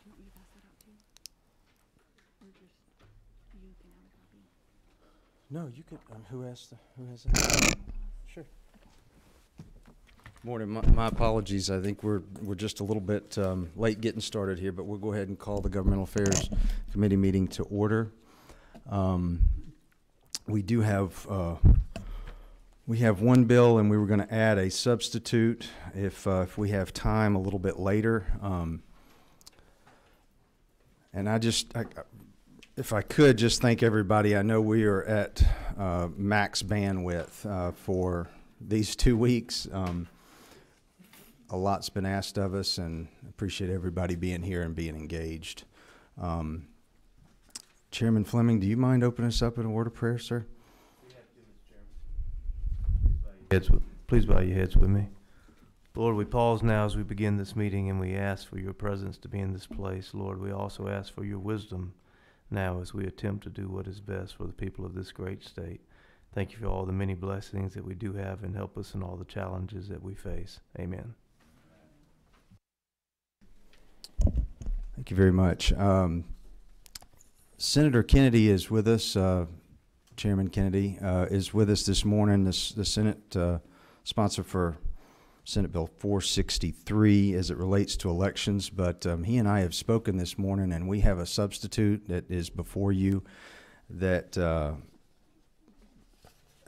you pass that out too? Or just you can have a copy? No, you can. Who has that? Sure. Morning. My apologies. I think we're just a little bit late getting started here, but we'll go ahead and call the Governmental Affairs Committee meeting to order. We do have one bill, and we were going to add a substitute if we have time a little bit later. And if I could just thank everybody. I know we are at max bandwidth for these 2 weeks. A lot's been asked of us, and appreciate everybody being here and being engaged. Chairman Fleming, do you mind opening us up in a word of prayer, sir? We have to, Mr. Chairman. Please bow your heads with me. Lord, we pause now as we begin this meeting, and we ask for your presence to be in this place. Lord, we also ask for your wisdom now as we attempt to do what is best for the people of this great state. Thank you for all the many blessings that we do have, and help us in all the challenges that we face. Amen. Thank you very much. Senator Kennedy is with us. Chairman Kennedy is with us this morning. The Senate sponsor for Senate Bill 463 as it relates to elections, but he and I have spoken this morning, and we have a substitute that is before you that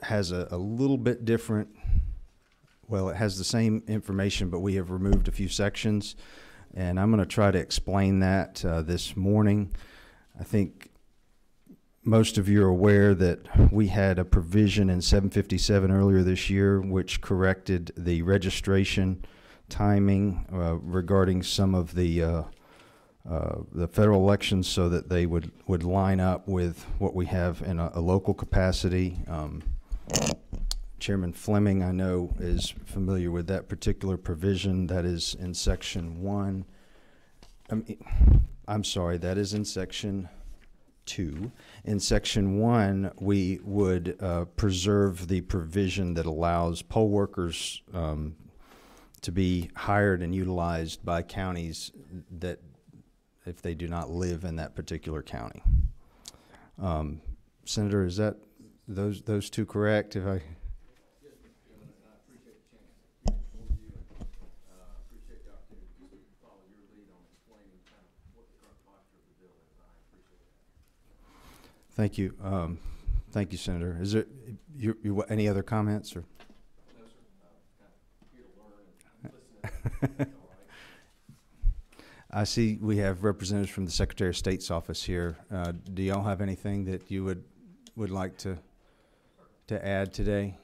has a little bit different, well, it has the same information, but we have removed a few sections, and I'm going to try to explain that this morning. I think most of you are aware that we had a provision in 757 earlier this year which corrected the registration timing regarding some of the federal elections so that they would line up with what we have in a local capacity. Chairman Fleming, I know, is familiar with that particular provision. That is in Section 1. I'm sorry, that is in Section 2. In Section 1, we would preserve the provision that allows poll workers to be hired and utilized by counties that if they do not live in that particular county. Senator, is that those two correct? If I Thank you. Thank you, Senator. Is there any other comments? Or? No, sir. Here to learn and listen. I see we have representatives from the Secretary of State's office here. Do y'all have anything that you would like to add today?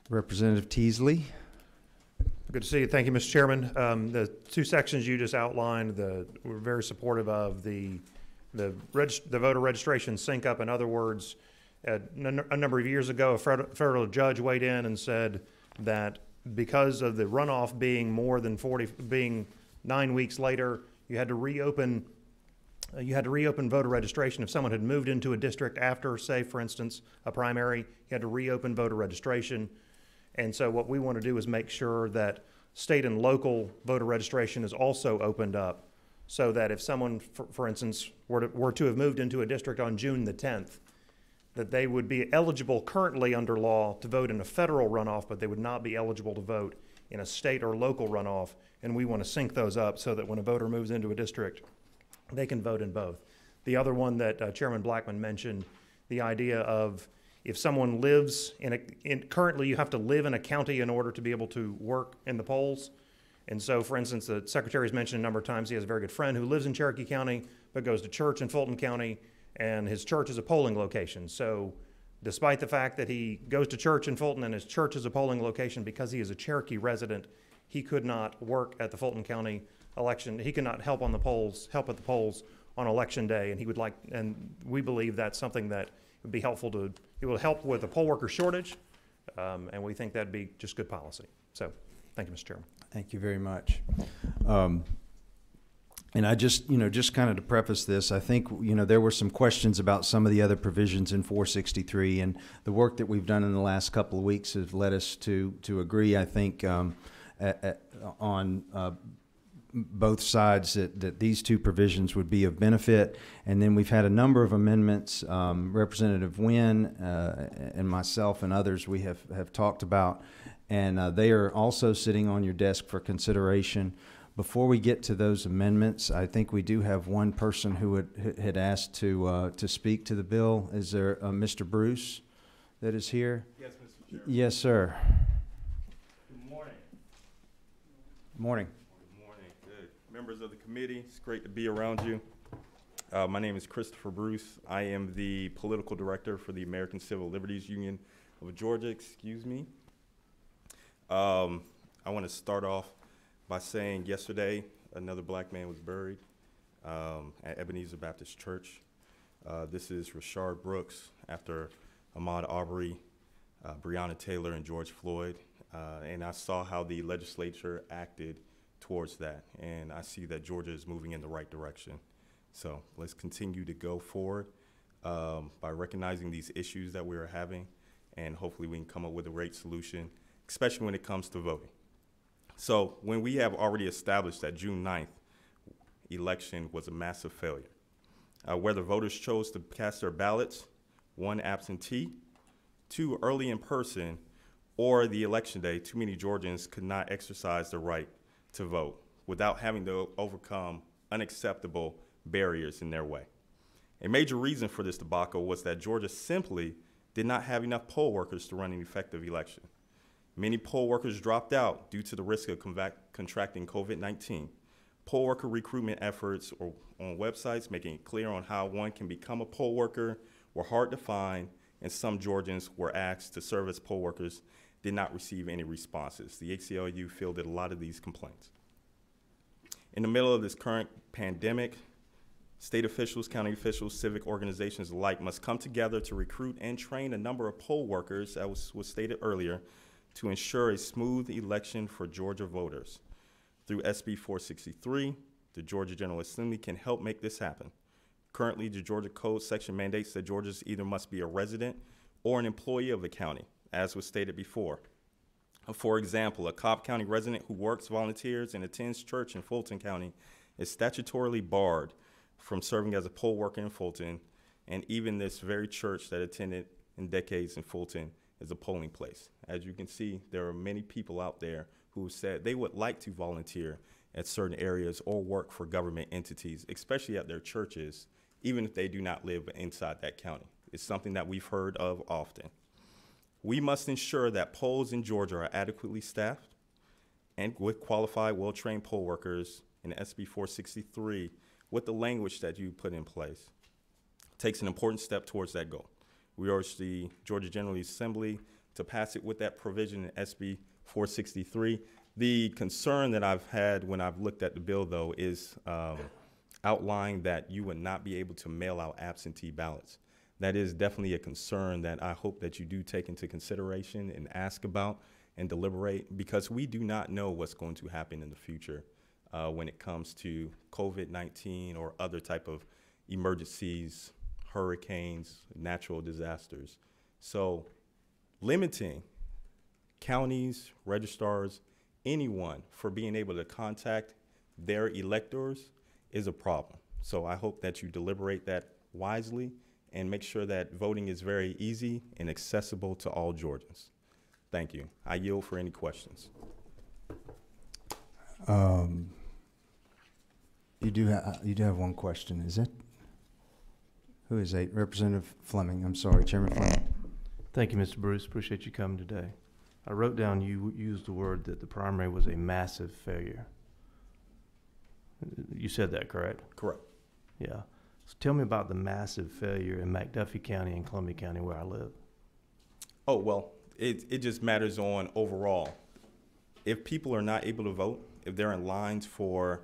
Representative Teasley. Good to see you. Thank you, Mr. Chairman. The two sections you just outlined, we're very supportive of the voter registration sync up. In other words, a number of years ago, a federal judge weighed in and said that because of the runoff being being 9 weeks later, you had to reopen voter registration. If someone had moved into a district after, say, for instance, a primary, you had to reopen voter registration. And so what we want to do is make sure that state and local voter registration is also opened up, so that if someone, for instance, were to have moved into a district on June the 10th, that they would be eligible currently under law to vote in a federal runoff, but they would not be eligible to vote in a state or local runoff. And we want to sync those up so that when a voter moves into a district, they can vote in both. The other one that Chairman Blackman mentioned, the idea of if someone lives currently you have to live in a county in order to be able to work in the polls. And so, for instance, the Secretary's mentioned a number of times he has a very good friend who lives in Cherokee County but goes to church in Fulton County, and his church is a polling location. So despite the fact that he goes to church in Fulton and his church is a polling location, because he is a Cherokee resident, he could not work at the Fulton County election. He could not help at the polls on election day, and we believe that's something that would be helpful it will help with the poll worker shortage, and we think that'd be just good policy. So thank you, Mr. Chairman. Thank you very much. And I just kind of to preface this, I think, there were some questions about some of the other provisions in 463, and the work that we've done in the last couple of weeks has led us to agree, I think, on both sides that these two provisions would be of benefit. And then we've had a number of amendments. Representative Wynn and myself and others we have talked about, and they are also sitting on your desk for consideration. Before we get to those amendments, I think we do have one person who had asked to speak to the bill. Is there Mr. Bruce that is here? Yes, Mr. Chairman. Yes, sir. Good morning. Morning. Good morning. Good. Members of the committee, it's great to be around you. My name is Christopher Bruce. I am the political director for the American Civil Liberties Union of Georgia. Excuse me. I want to start off by saying yesterday another black man was buried at Ebenezer Baptist Church. This is Rashard Brooks after Ahmaud Arbery, Breonna Taylor, and George Floyd. And I saw how the legislature acted towards that. And I see that Georgia is moving in the right direction. So let's continue to go forward by recognizing these issues that we are having. And hopefully we can come up with a great solution, especially when it comes to voting. So when we have already established that June 9th election was a massive failure, whether voters chose to cast their ballots, 1, absentee, 2, early in person, or the election day, too many Georgians could not exercise their right to vote without having to overcome unacceptable barriers in their way. A major reason for this debacle was that Georgia simply did not have enough poll workers to run an effective election. Many poll workers dropped out due to the risk of contracting COVID-19. Poll worker recruitment efforts on websites making it clear on how one can become a poll worker were hard to find, and some Georgians were asked to serve as poll workers did not receive any responses. The ACLU fielded a lot of these complaints. In the middle of this current pandemic, state officials, county officials, civic organizations alike must come together to recruit and train a number of poll workers, as was stated earlier, to ensure a smooth election for Georgia voters. Through SB 463, the Georgia General Assembly can help make this happen. Currently, the Georgia Code section mandates that Georgians either must be a resident or an employee of the county, as was stated before. For example, a Cobb County resident who works, volunteers, and attends church in Fulton County is statutorily barred from serving as a poll worker in Fulton, and even this very church that attended in decades in Fulton is a polling place. As you can see, there are many people out there who said they would like to volunteer at certain areas or work for government entities, especially at their churches, even if they do not live inside that county. It's something that we've heard of often. We must ensure that polls in Georgia are adequately staffed and with qualified, well-trained poll workers in SB 463 with the language that you put in place takes an important step towards that goal. We urge the Georgia General Assembly to pass it with that provision in SB 463. The concern that I've had when I've looked at the bill, though, is outlining that you would not be able to mail out absentee ballots. That is definitely a concern that I hope that you do take into consideration and ask about and deliberate, because we do not know what's going to happen in the future when it comes to COVID-19 or other type of emergencies, hurricanes, natural disasters. So limiting counties, registrars, anyone for being able to contact their electors is a problem. So I hope that you deliberate that wisely and make sure that voting is very easy and accessible to all Georgians. Thank you. I yield for any questions. You do have one question. Is it? Who is it? Representative Fleming. I'm sorry, Chairman Fleming. Thank you, Mr. Bruce. Appreciate you coming today. I wrote down you used the word that the primary was a massive failure. You said that, correct? Correct. Yeah. So tell me about the massive failure in McDuffie County and Columbia County where I live. Oh, well, it just matters on overall. If people are not able to vote, if they're in lines for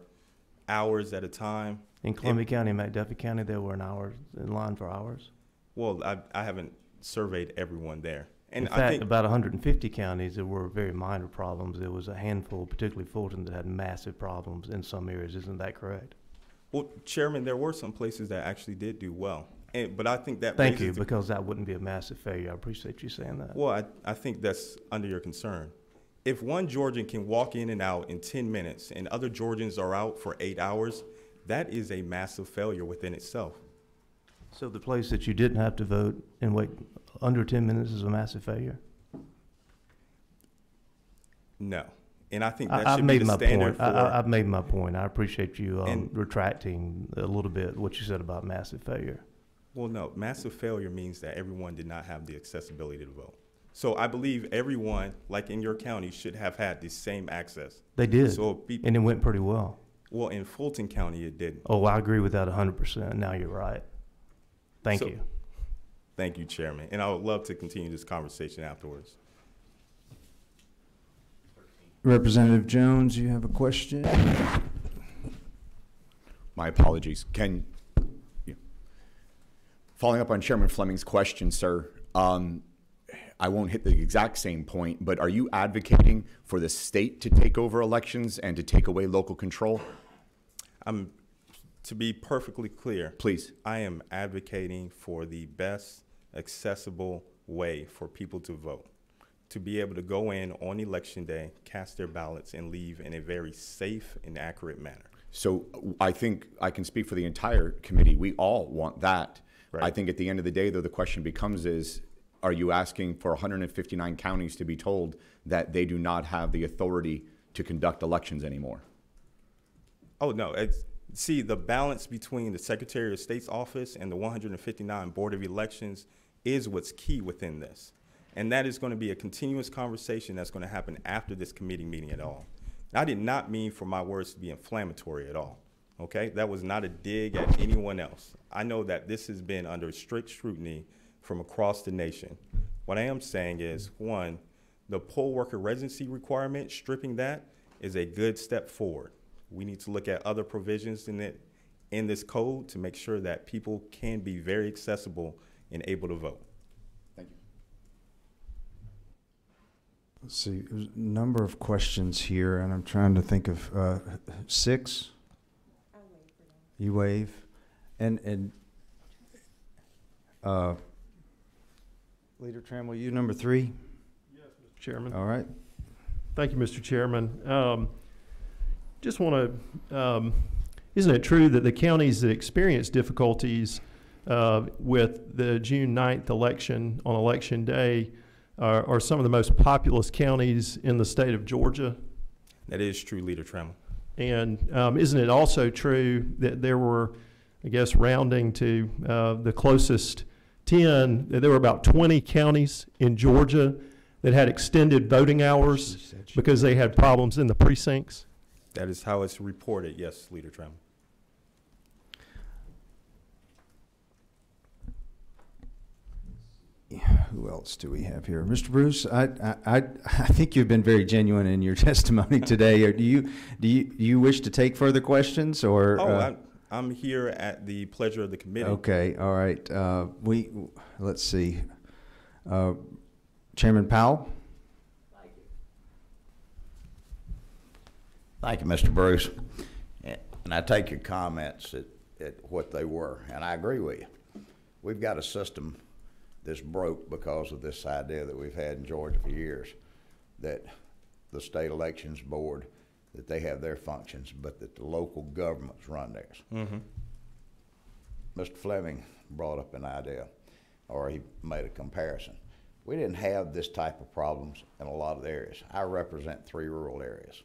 hours at a time. In Columbia County and McDuffie County, they were in line for hours? Well, I haven't surveyed everyone there. And in fact, I think about 150 counties, there were very minor problems. There was a handful, particularly Fulton, that had massive problems in some areas. Isn't that correct? Well, Chairman, there were some places that actually did do well. But I think that Thank you, because that wouldn't be a massive failure. I appreciate you saying that. Well, I think that's under your concern. If one Georgian can walk in and out in 10 minutes and other Georgians are out for 8 hours, that is a massive failure within itself. So the place that you didn't have to vote and wait under 10 minutes is a massive failure? No. And I think that I've should be made the my standard point. for... I've made my point. I appreciate you And- retracting a little bit what you said about massive failure. Well, no, massive failure means that everyone did not have the accessibility to vote. So I believe everyone, like in your county, should have had the same access. They did, So be, and it went pretty well. well, in Fulton County, it didn't. Oh, I agree with that 100%. Now you're right. Thank So- you. Thank you, Chairman. And I would love to continue this conversation afterwards. Representative Jones, you have a question? My apologies. Following up on Chairman Fleming's question, sir, I won't hit the exact same point, but are you advocating for the state to take over elections and to take away local control? To be perfectly clear, Please. I am advocating for the best accessible way for people to vote, to be able to go in on election day, cast their ballots, and leave in a very safe and accurate manner. So I think I can speak for the entire committee. We all want that. Right. I think at the end of the day, though, the question becomes is, are you asking for 159 counties to be told that they do not have the authority to conduct elections anymore? Oh, no. See, the balance between the Secretary of State's office and the 159 Board of Elections is what's key within this. And that is going to be a continuous conversation that's going to happen after this committee meeting at all. I did not mean for my words to be inflammatory at all, okay? That was not a dig at anyone else. I know that this has been under strict scrutiny from across the nation. What I am saying is, one, the poll worker residency requirement, stripping that is a good step forward. We need to look at other provisions in this code to make sure that people can be very accessible and able to vote. Thank you. Let's see, there's a number of questions here, and I'm trying to think of 6. I'll wait for them. You waive, and Leader Trammell, you number 3. Chairman. All right. Thank you, Mr. Chairman. Just want to, isn't it true that the counties that experience difficulties with the June 9th election on Election Day are some of the most populous counties in the state of Georgia? That is true, Leader Trammell. And isn't it also true that there were, I guess, rounding to the closest 10, that there were about 20 counties in Georgia that had extended voting hours because they had problems in the precincts? That is how it's reported, yes, Leader Trammell. Who else do we have here? Mr. Bruce, I think you've been very genuine in your testimony today. Or do you wish to take further questions, or? I'm here at the pleasure of the committee. Okay, all right. Let's see. Chairman Powell? Thank you, Mr. Bruce. And I take your comments at what they were, and I agree with you. We've got a system that's broke because of this idea that we've had in Georgia for years, that the state elections board, that they have their functions, but that the local governments run theirs. Mm-hmm. Mr. Fleming brought up an idea, or he made a comparison. We didn't have this type of problems in a lot of the areas. I represent 3 rural areas,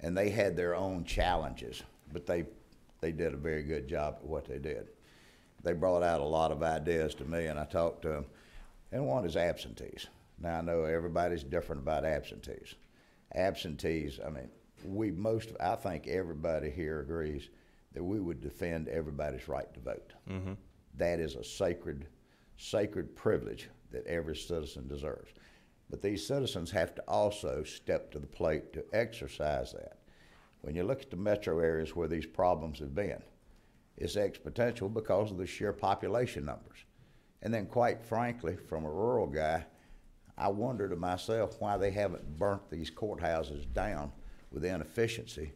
and they had their own challenges, but they did a very good job at what they did. They brought out a lot of ideas to me, and I talked to them, and one is absentees. Now, I know everybody's different about absentees. Absentees, I mean, I think everybody here agrees that we would defend everybody's right to vote. Mm-hmm. That is a sacred privilege that every citizen deserves. But these citizens have to also step to the plate to exercise that. When you look at the metro areas where these problems have been, it's exponential because of the sheer population numbers. And then quite frankly, from a rural guy, I wonder to myself why they haven't burnt these courthouses down with the inefficiency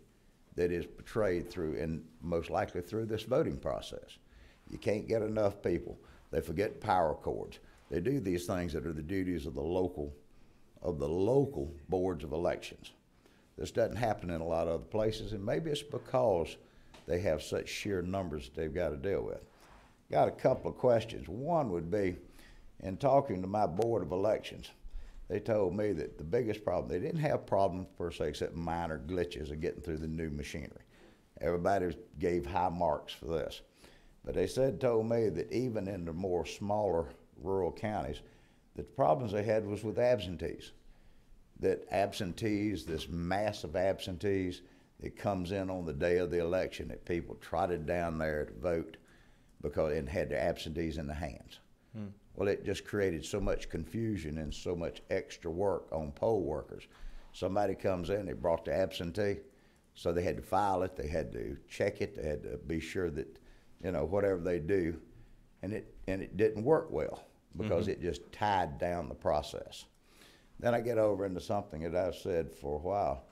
that is portrayed through, and most likely through this voting process. You can't get enough people. They forget power cords. They do these things that are the duties of the local of the local boards of elections. This doesn't happen in a lot of other places, and maybe it's because they have such sheer numbers that they've got to deal with. Got a couple of questions. One would be, in talking to my board of elections, they told me that the biggest problem, they didn't have problems per se except minor glitches of getting through the new machinery. Everybody gave high marks for this. But they told me that even in the more smaller rural counties, that the problems they had was with absentees. That absentees, this mass of absentees that comes in on the day of the election, that people trotted down there to vote because it had their absentees in the hands. Well, it just created so much confusion and so much extra work on poll workers. Somebody comes in, they brought the absentee, so they had to file it, they had to check it, they had to be sure that, you know, whatever they do, and it didn't work well because it just tied down the process. Then I get over into something that I've said for a while.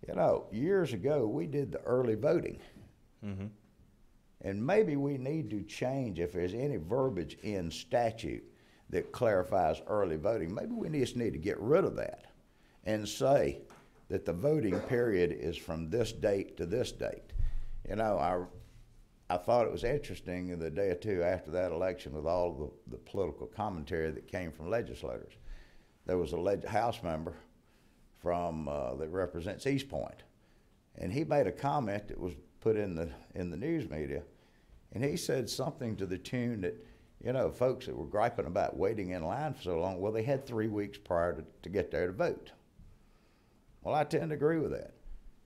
You know, years ago, we did the early voting. And maybe we need to change, if there's any verbiage in statute that clarifies early voting, maybe we just need to get rid of that and say that the voting period is from this date to this date. You know, I thought it was interesting in the day or two after that election with all the political commentary that came from legislators. There was a House member from that represents East Point, and he made a comment that was put in the news media, and he said something to the tune that, you know, folks that were griping about waiting in line for so long, well, they had 3 weeks prior to get there to vote. Well, I tend to agree with that.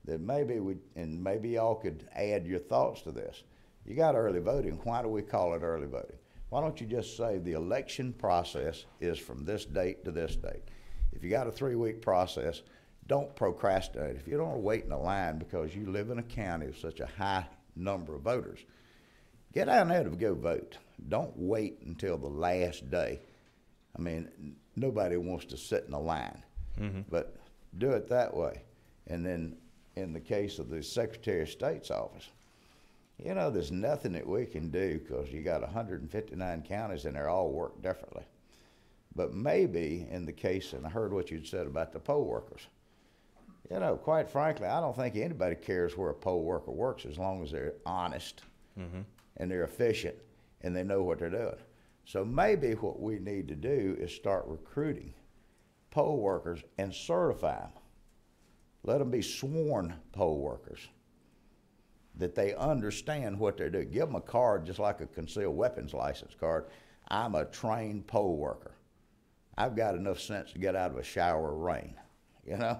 That maybe y'all could add your thoughts to this. You got early voting. Why do we call it early voting? Why don't you just say the election process is from this date to this date? If you got a 3-week process, don't procrastinate. If you don't want to wait in a line because you live in a county with such a high number of voters, get down there to go vote. Don't wait until the last day. I mean, nobody wants to sit in a line, but do it that way. And then in the case of the Secretary of State's office, you know, there's nothing that we can do because you got 159 counties and they all work differently. But maybe in the case, and I heard what you'd said about the poll workers, you know, quite frankly, I don't think anybody cares where a poll worker works as long as they're honest and they're efficient and they know what they're doing. So maybe what we need to do is start recruiting poll workers and certify them. Let them be sworn poll workers, that they understand what they're doing. Give them a card just like a concealed weapons license card. I'm a trained poll worker. I've got enough sense to get out of a shower of rain, you know?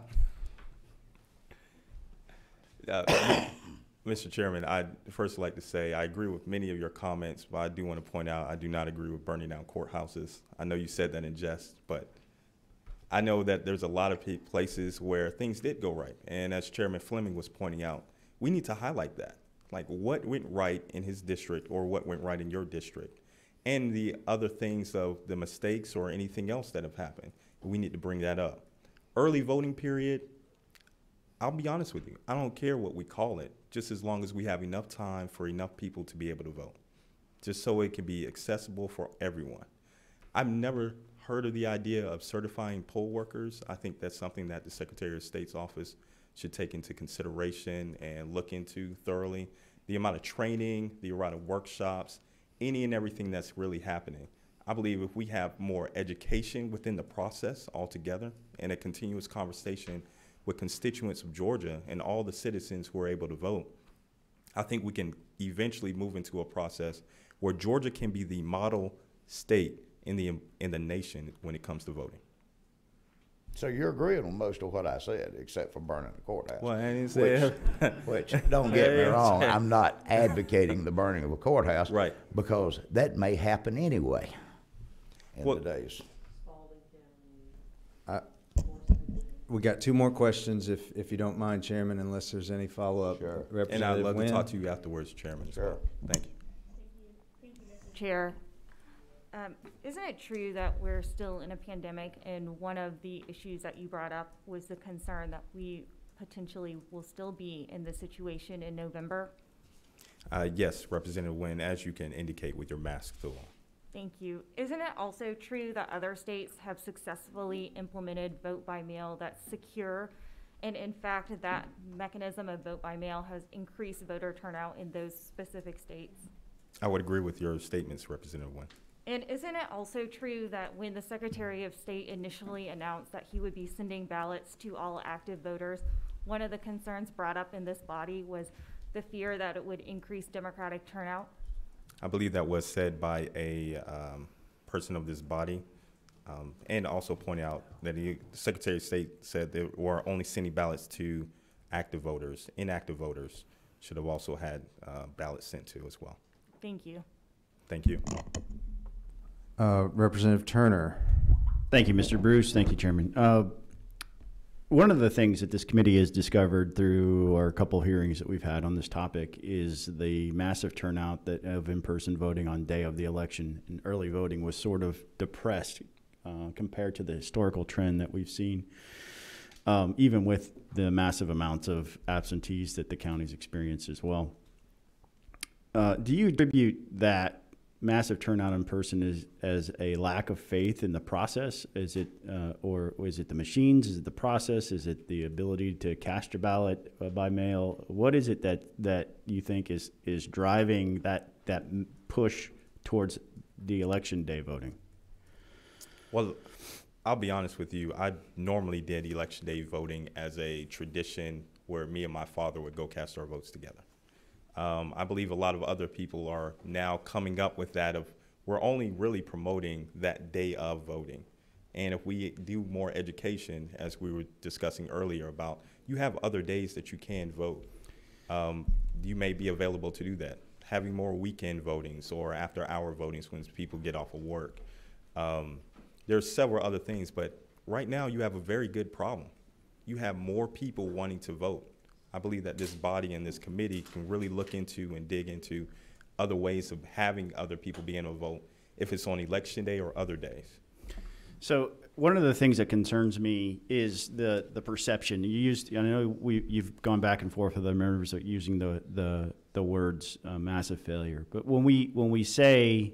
Mr. Chairman, I'd first like to say I agree with many of your comments, but I do want to point out I do not agree with burning down courthouses. I know you said that in jest, but I know that there's a lot of places where things did go right. And as Chairman Fleming was pointing out, we need to highlight that. Like what went right in his district or what went right in your district. And the other things of the mistakes or anything else that have happened. We need to bring that up. Early voting period, I'll be honest with you, I don't care what we call it, just as long as we have enough time for enough people to be able to vote, just so it can be accessible for everyone. I've never heard of the idea of certifying poll workers. I think that's something that the Secretary of State's office should take into consideration and look into thoroughly. The amount of training, the amount of workshops, any and everything that's really happening. I believe if we have more education within the process altogether and a continuous conversation with constituents of Georgia and all the citizens who are able to vote, I think we can eventually move into a process where Georgia can be the model state in the nation when it comes to voting. So you're agreeing with most of what I said, except for burning the courthouse. Well, I didn't say which don't get me wrong, I'm not advocating the burning of a courthouse. Right. Because that may happen anyway in the days. We got 2 more questions, if you don't mind, Chairman, unless there's any follow-up. Sure. And I'd love Wynn. to talk to you afterwards, Chairman, as well. Thank you. Thank you, Mr. Chair. Isn't it true that we're still in a pandemic, and one of the issues that you brought up was the concern that we potentially will still be in this situation in November? Yes, Representative Wynn, as you can indicate with your mask still on. Thank you. Isn't it also true that other states have successfully implemented vote by mail that's secure? And in fact, that mechanism of vote by mail has increased voter turnout in those specific states? I would agree with your statements, Representative Nguyen. And isn't it also true that when the Secretary of State initially announced that he would be sending ballots to all active voters, one of the concerns brought up in this body was the fear that it would increase Democratic turnout? I believe that was said by a person of this body, and also pointed out that the Secretary of State said they were only sending ballots to active voters. Inactive voters should have also had ballots sent to as well. Thank you. Thank you. Representative Turner. Thank you, Mr. Bruce. Thank you, Chairman. One of the things that this committee has discovered through our couple hearings that we've had on this topic is the massive turnout of in-person voting on day of the election. And early voting was sort of depressed compared to the historical trend that we've seen, even with the massive amounts of absentees that the counties experience as well. Do you attribute that massive turnout in person as a lack of faith in the process? Is it, or is it the machines? Is it the process? Is it the ability to cast your ballot by mail? What is it that you think is driving that push towards the election day voting? Well, I'll be honest with you. I normally did election day voting as a tradition where me and my father would go cast our votes together. I believe a lot of other people are now coming up with that of we're only really promoting that day of voting. And if we do more education, as we were discussing earlier about, you have other days that you can vote. You may be available to do that. Having more weekend votings or after hour votings when people get off of work. There's several other things, but right now you have a very good problem. You have more people wanting to vote. I believe that this body and this committee can really look into and dig into other ways of having other people be able to vote, if it's on election day or other days. So one of the things that concerns me is the perception. I know you've gone back and forth with the members using the words massive failure, but when we say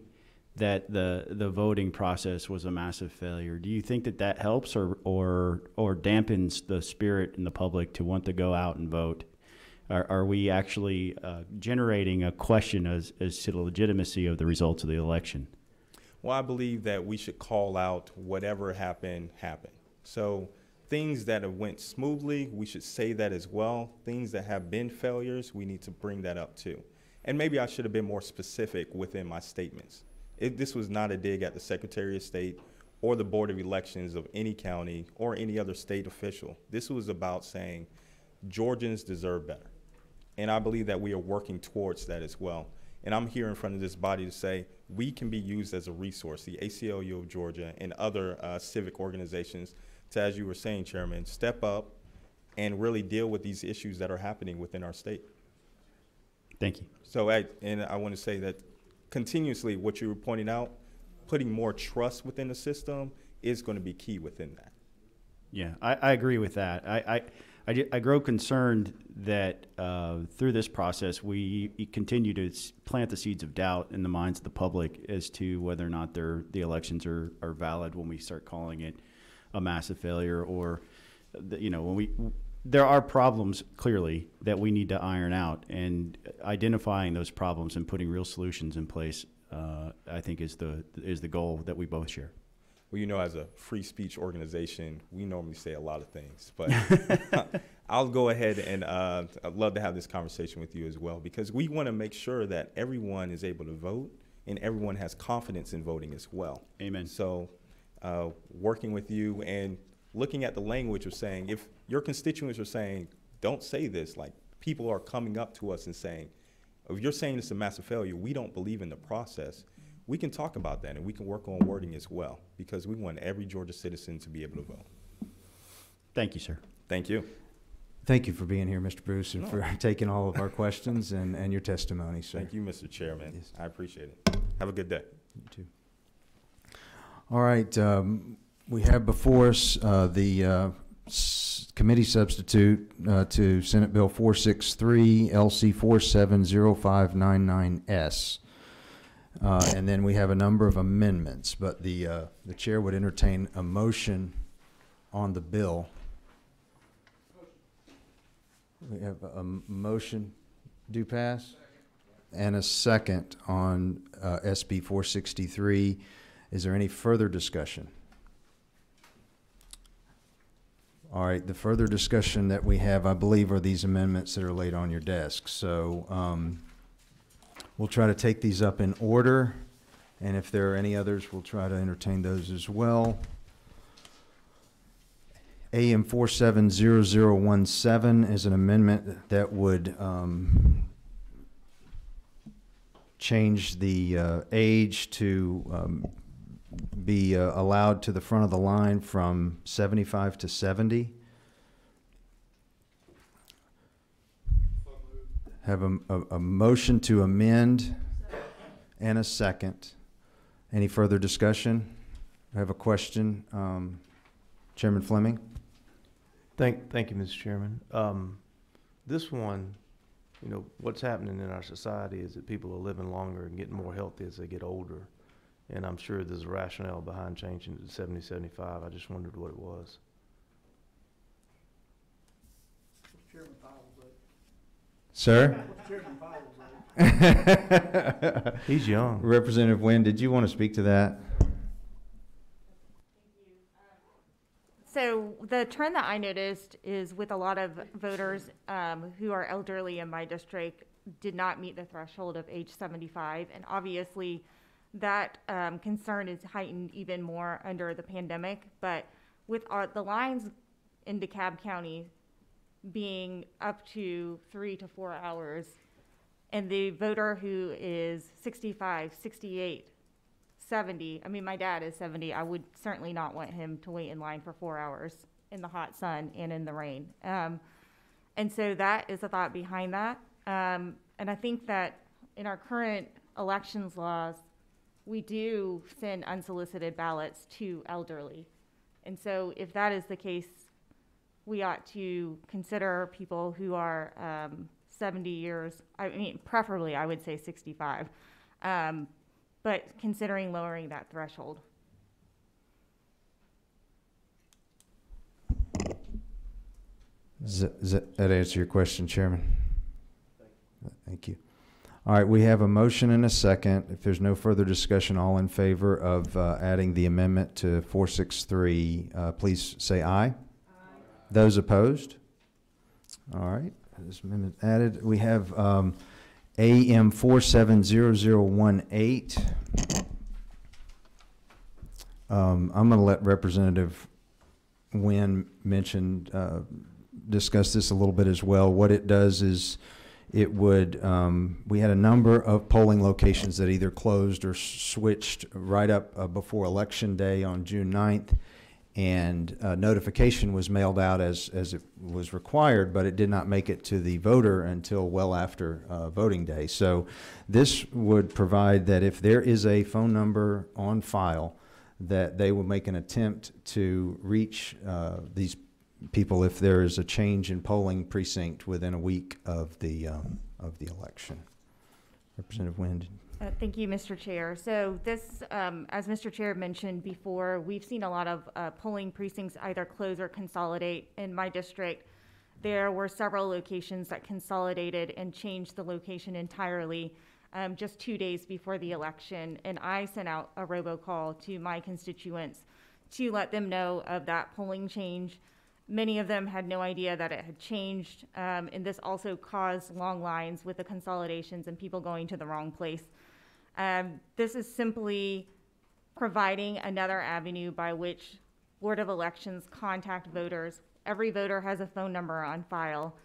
that the voting process was a massive failure, do you think that helps or dampens the spirit in the public to want to go out and vote? Are we actually generating a question as to the legitimacy of the results of the election? Well, I believe that we should call out whatever happened. So things that have went smoothly, we should say that as well. Things that have been failures, we need to bring that up too. And maybe I should have been more specific within my statements. This was not a dig at the Secretary of State or the Board of Elections of any county or any other state official. This was about saying Georgians deserve better. And I believe that we are working towards that as well. And I'm here in front of this body to say we can be used as a resource, the ACLU of Georgia and other civic organizations, to, as you were saying, Chairman, step up and really deal with these issues that are happening within our state. Thank you. So, and I want to say that continuously what you were pointing out, putting more trust within the system is going to be key within that. Yeah, I agree with that. I grow concerned that through this process we continue to plant the seeds of doubt in the minds of the public as to whether or not the elections are valid when we start calling it a massive failure, or when there are problems clearly that we need to iron out, and identifying those problems and putting real solutions in place, I think is the goal that we both share. Well, as a free speech organization, we normally say a lot of things, but I'll go ahead and I'd love to have this conversation with you as well, because we want to make sure that everyone is able to vote and everyone has confidence in voting as well. Amen. So working with you and looking at the language of saying, if your constituents are saying, don't say this, like people are coming up to us and saying, if you're saying it's a massive failure, we don't believe in the process. We can talk about that and we can work on wording as well, because we want every Georgia citizen to be able to vote. Thank you, sir. Thank you. Thank you for being here, Mr. Bruce, and for taking all of our questions and your testimony, sir. Thank you, Mr. Chairman. Yes. I appreciate it. Have a good day. You too. All right. We have before us the committee substitute to Senate Bill 463, LC 470599S. And then we have a number of amendments, but the chair would entertain a motion on the bill. We have a motion, do pass, and a second on SB 463. Is there any further discussion? All right, the further discussion that we have, I believe, are these amendments that are laid on your desk. So we'll try to take these up in order, and if there are any others, we'll try to entertain those as well. AM 470017 is an amendment that would change the age to be allowed to the front of the line from 75 to 70. Have a motion to amend and a second. Any further discussion? I have a question. Chairman Fleming? Thank you, Mr. Chairman. This one, you know, what's happening in our society is that people are living longer and getting more healthy as they get older. And I'm sure there's a rationale behind changing it to 70, 75. I just wondered what it was. Chairman Powell's Sir? He's young. Representative Wynn, did you want to speak to that? So the trend that I noticed is with a lot of voters who are elderly in my district did not meet the threshold of age 75. And obviously that concern is heightened even more under the pandemic. But with the lines in DeKalb County being up to 3 to 4 hours, and the voter who is 65, 68, 70, I mean, my dad is 70. I would certainly not want him to wait in line for 4 hours in the hot sun and in the rain. And so that is the thought behind that. And I think that in our current elections laws, we do send unsolicited ballots to elderly. And so if that is the case, we ought to consider people who are 70 years, I mean, preferably I would say 65, but considering lowering that threshold. Does that answer your question, Chairman? Thank you. All right, we have a motion and a second. If there's no further discussion, all in favor of adding the amendment to 463, please say aye. Aye. Those opposed? All right, this amendment added. We have AM 470018. I'm going to let Representative Wynn discuss this a little bit as well. What it does is it would, we had a number of polling locations that either closed or switched right up before Election Day on June 9th, and notification was mailed out as it was required, but it did not make it to the voter until well after voting day. So this would provide that if there is a phone number on file, that they will make an attempt to reach these people if there is a change in polling precinct within a week of the election. Representative Wynn. Thank you, Mr. Chair. So this, as Mr. Chair mentioned before, we've seen a lot of polling precincts either close or consolidate. In my district, there were several locations that consolidated and changed the location entirely just 2 days before the election. And I sent out a robocall to my constituents to let them know of that polling change. Many of them had no idea that it had changed, and this also caused long lines with the consolidations and people going to the wrong place. This is simply providing another avenue by which Board of Elections contact voters. Every voter has a phone number on file,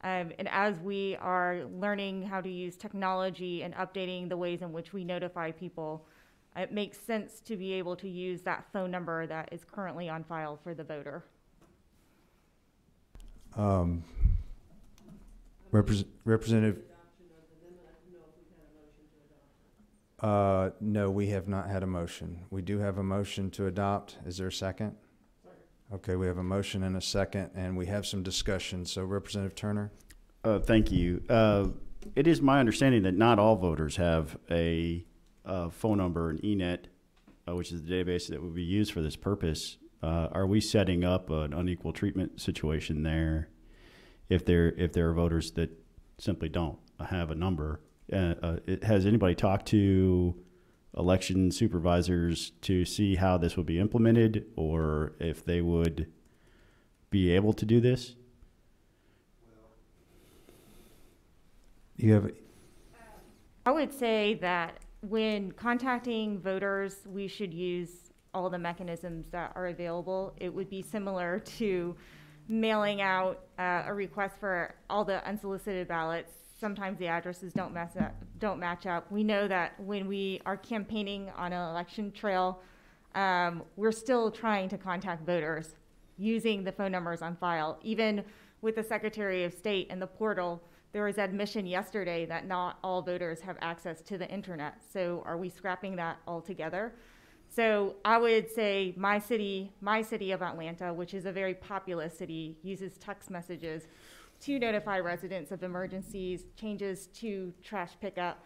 and as we are learning how to use technology and updating the ways in which we notify people, it makes sense to be able to use that phone number that is currently on file for the voter. Representative. No, we have not had a motion. We do have a motion to adopt. Is there a second? Okay, we have a motion and a second, and we have some discussion. So, Representative Turner. Thank you. It is my understanding that not all voters have a phone number, an ENET, which is the database that would be used for this purpose, are we setting up an unequal treatment situation there if there are voters that simply don't have a number? Has anybody talked to election supervisors to see how this would be implemented, or if they would be able to do this? You have, I would say that when contacting voters, we should use all the mechanisms that are available. It would be similar to mailing out a request for all the unsolicited ballots. Sometimes the addresses don't match up. We know that when we are campaigning on an election trail, we're still trying to contact voters using the phone numbers on file. Even with the Secretary of State and the portal, there was admission yesterday that not all voters have access to the internet. So are we scrapping that altogether? So I would say my city of Atlanta, which is a very populous city, uses text messages to notify residents of emergencies, changes to trash pickup.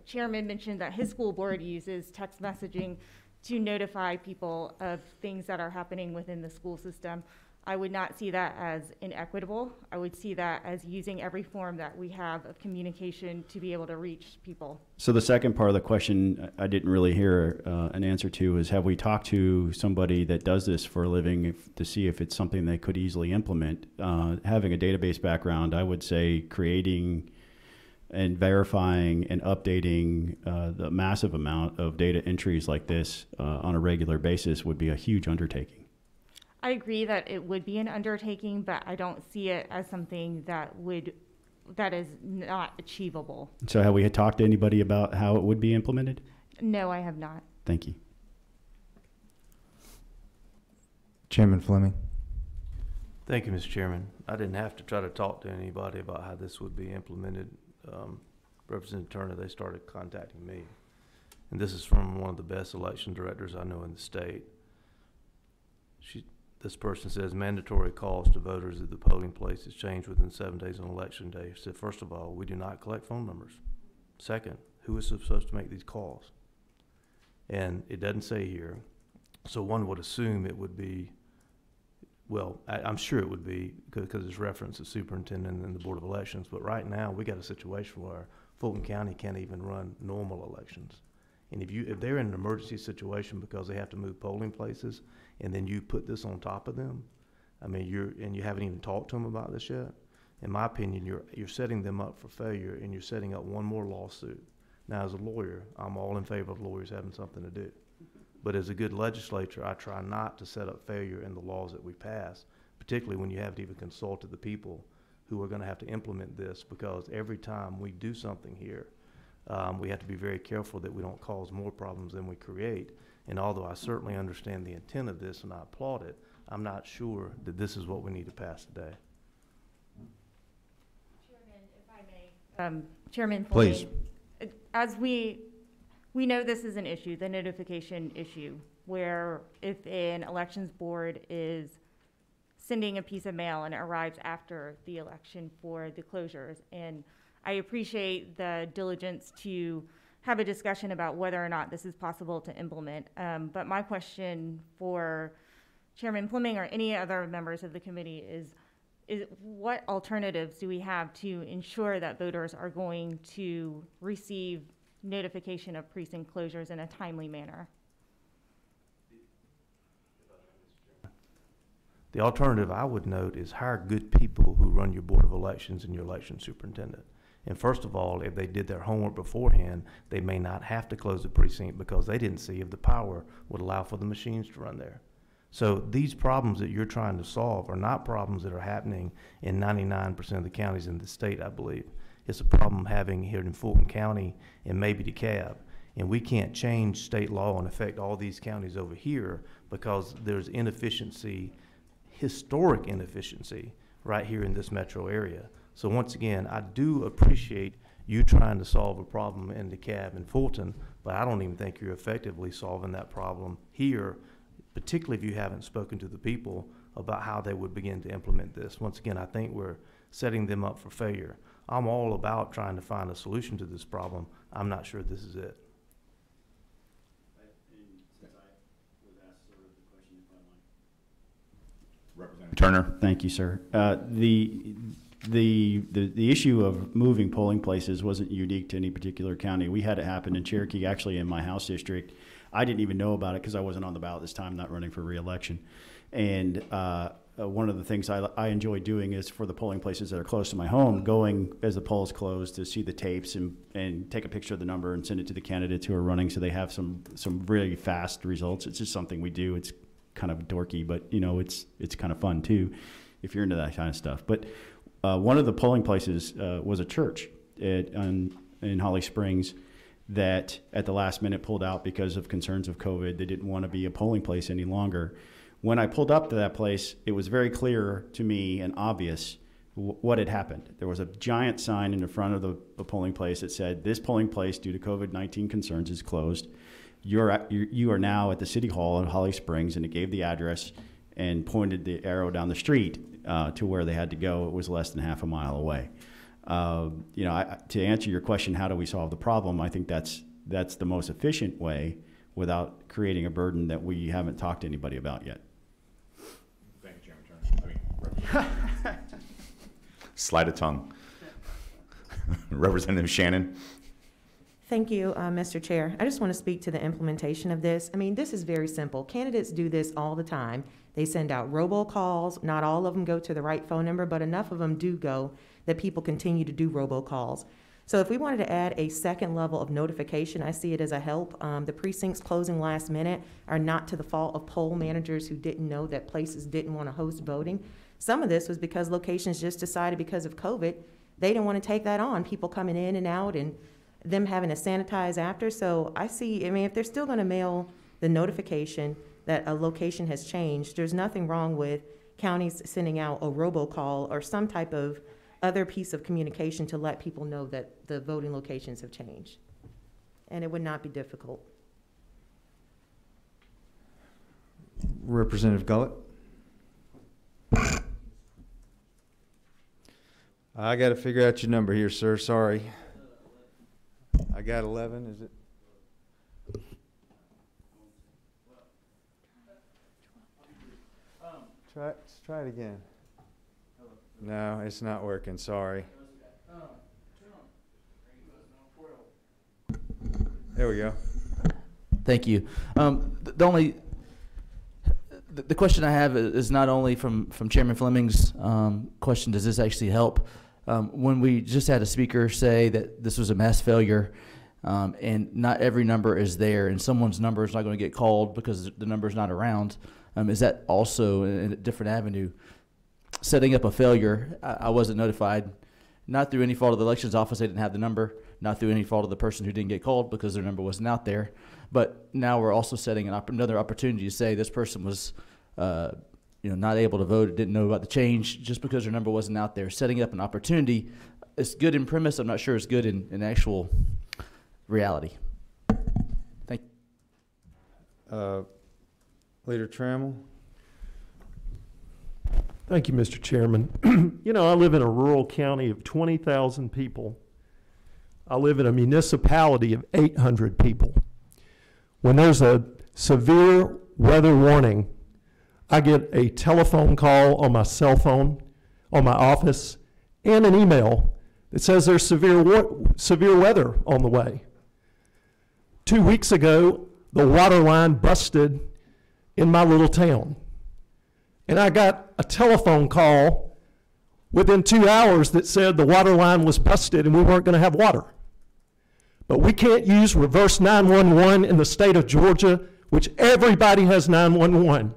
Chairman mentioned that his school board uses text messaging to notify people of things that are happening within the school system. I would not see that as inequitable. I would see that as using every form that we have of communication to be able to reach people. So the second part of the question I didn't really hear an answer to is, have we talked to somebody that does this for a living to see if it's something they could easily implement? Having a database background, I would say creating and verifying and updating the massive amount of data entries like this on a regular basis would be a huge undertaking. I agree that it would be an undertaking, but I don't see it as something that is not achievable. So have we talked to anybody about how it would be implemented? No, I have not. Thank you. Chairman Fleming. Thank you, Mr. Chairman. I didn't have to try to talk to anybody about how this would be implemented. Representative Turner, they started contacting me. And this is from one of the best election directors I know in the state. This person says mandatory calls to voters at the polling place is changed within 7 days on election day. She said, first of all, we do not collect phone numbers. Second, who is supposed to make these calls? And it doesn't say here. So one would assume it would be, well, I'm sure it would be because it's referenced the superintendent and the Board of Elections. But right now, we got a situation where Fulton County can't even run normal elections. And if they're in an emergency situation because they have to move polling places, and then you put this on top of them, I mean, you haven't even talked to them about this yet. In my opinion, you're setting them up for failure, and you're setting up one more lawsuit. Now, as a lawyer, I'm all in favor of lawyers having something to do. But as a good legislator, I try not to set up failure in the laws that we pass, particularly when you haven't even consulted the people who are going to have to implement this, because every time we do something here, we have to be very careful that we don't cause more problems than we create. And although I certainly understand the intent of this and I applaud it, I'm not sure that this is what we need to pass today. Chairman, if I may. Chairman Please. Fleming, as we know this is an issue, the notification issue, where if an elections board is sending a piece of mail and it arrives after the election for the closures. And I appreciate the diligence to have a discussion about whether or not this is possible to implement. But my question for Chairman Fleming or any other members of the committee is what alternatives do we have to ensure that voters are going to receive notification of precinct closures in a timely manner? The alternative I would note is hire good people who run your Board of Elections and your election superintendent. And first of all, if they did their homework beforehand, they may not have to close the precinct because they didn't see if the power would allow for the machines to run there. So these problems that you're trying to solve are not problems that are happening in 99% of the counties in the state, I believe. It's a problem having here in Fulton County and maybe DeKalb. And we can't change state law and affect all these counties over here because there's inefficiency, historic inefficiency, right here in this metro area. So once again, I do appreciate you trying to solve a problem in DeKalb and Fulton, but I don't even think you're effectively solving that problem here, particularly if you haven't spoken to the people about how they would begin to implement this. Once again, I think we're setting them up for failure. I'm all about trying to find a solution to this problem. I'm not sure this is it. Representative Turner. Thank you, sir. The issue of moving polling places wasn't unique to any particular county. We had it happen in Cherokee, actually in my House district. I didn't even know about it because I wasn't on the ballot this time, not running for re-election. And one of the things I enjoy doing is for the polling places that are close to my home, going as the polls close to see the tapes and take a picture of the number and send it to the candidates who are running so they have some really fast results. It's just something we do. It's kind of dorky, but you know, it's kind of fun too if you're into that kind of stuff. But one of the polling places was a church in Holly Springs that at the last minute pulled out because of concerns of COVID. They didn't want to be a polling place any longer. When I pulled up to that place, it was very clear to me and obvious what had happened. There was a giant sign in the front of the polling place that said, "This polling place, due to COVID-19 concerns, is closed. You are now at the City Hall in Holly Springs," and it gave the address and pointed the arrow down the street to where they had to go. It was less than half a mile away. You know, to answer your question, how do we solve the problem? I think that's the most efficient way without creating a burden that we haven't talked to anybody about yet. Thank you, Chairman Turner. Slide of tongue. Representative Shannon. Thank you, Mr. Chair. I just want to speak to the implementation of this. I mean, this is very simple. Candidates do this all the time. They send out robocalls. Not all of them go to the right phone number, but enough of them do go that people continue to do robocalls. So if we wanted to add a second level of notification, I see it as a help. The precincts closing last minute are not to the fault of poll managers who didn't know that places didn't want to host voting. Some of this was because locations just decided because of COVID, they didn't want to take that on, people coming in and out and them having to sanitize after. So I mean, if they're still going to mail the notification that a location has changed, there's nothing wrong with counties sending out a robocall or some type of other piece of communication to let people know that the voting locations have changed. And it would not be difficult. Representative Gullett. I got to figure out your number here, sir. Sorry. I got 11, is it? Try it again. No, it's not working. Sorry. There we go. Thank you. The question I have is not only from Chairman Fleming's question, does this actually help? When we just had a speaker say that this was a mass failure and not every number is there and someone's number is not going to get called because the number is not around, is that also a different avenue? Setting up a failure, I wasn't notified, not through any fault of the elections office, they didn't have the number, not through any fault of the person who didn't get called because their number wasn't out there. But now we're also setting another opportunity to say this person was not able to vote, didn't know about the change just because their number wasn't out there. Setting up an opportunity is good in premise. I'm not sure it's good in actual reality. Thank you. Leader Trammell. Thank you, Mr. Chairman. You know, I live in a rural county of 20,000 people. I live in a municipality of 800 people. When there's a severe weather warning, I get a telephone call on my cell phone, on my office, and an email that says there's severe weather on the way. 2 weeks ago, the water line busted in my little town. And I got a telephone call within 2 hours that said the water line was busted and we weren't going to have water. But we can't use reverse 911 in the state of Georgia, which everybody has 911,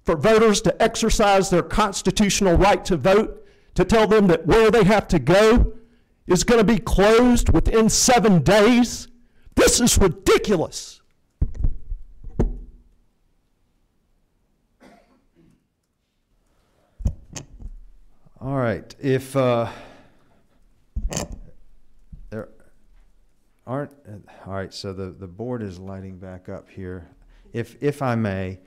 for voters to exercise their constitutional right to vote, to tell them that where they have to go is going to be closed within 7 days. This is ridiculous. All right, if there aren't, all right, so the board is lighting back up here. If I may,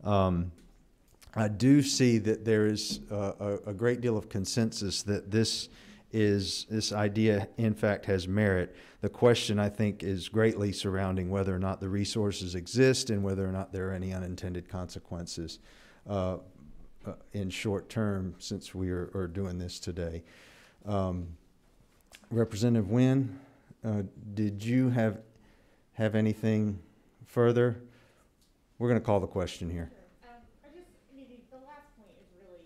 I do see that there is a great deal of consensus that this idea, in fact, has merit. The question, I think, is greatly surrounding whether or not the resources exist and whether or not there are any unintended consequences. in short term since we are doing this today. Representative Nguyen, did you have anything further? We're going to call the question here. The last point is really,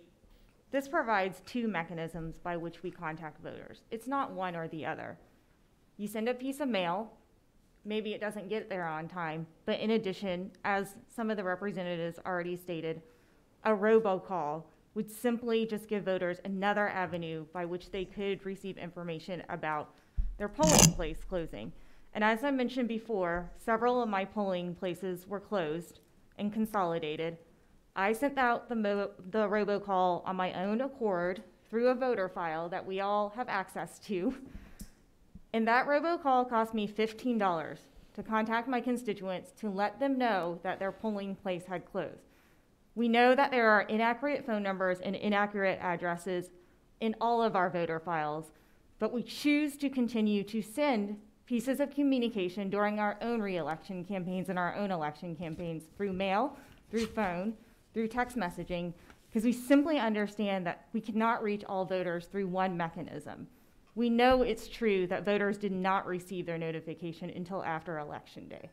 this provides two mechanisms by which we contact voters. It's not one or the other. You send a piece of mail, maybe it doesn't get there on time, but in addition, as some of the representatives already stated, a robocall would simply just give voters another avenue by which they could receive information about their polling place closing. And as I mentioned before, several of my polling places were closed and consolidated. I sent out the robocall on my own accord through a voter file that we all have access to. And that robocall cost me $15 to contact my constituents to let them know that their polling place had closed. We know that there are inaccurate phone numbers and inaccurate addresses in all of our voter files, but we choose to continue to send pieces of communication during our own re-election campaigns and our own election campaigns through mail, through phone, through text messaging, because we simply understand that we cannot reach all voters through one mechanism. We know it's true that voters did not receive their notification until after Election Day.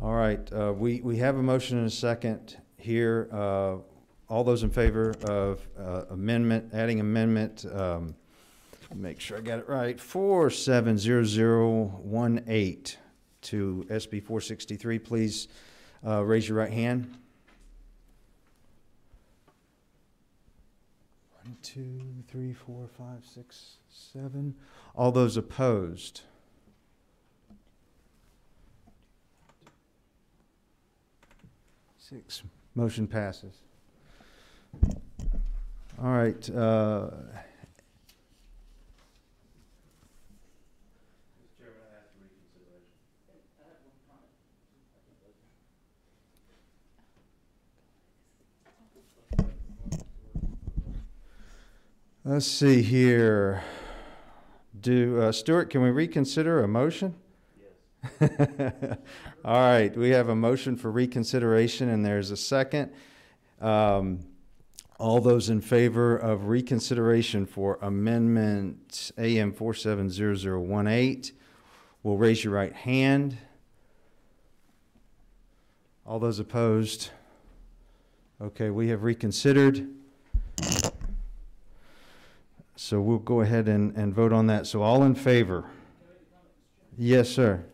All right, we have a motion and a second here. All those in favor of adding amendment, make sure I got it right, 470018 to SB 463, please raise your right hand. 1, 2, 3, 4, 5, 6, 7. All those opposed? Six. Motion passes. All right. Let's see here. Stuart, can we reconsider a motion? Yes. All right, we have a motion for reconsideration and there's a second. All those in favor of reconsideration for amendment AM 470018 will raise your right hand. All those opposed? Okay, we have reconsidered. So we'll go ahead and vote on that. So all in favor? Yes, sir.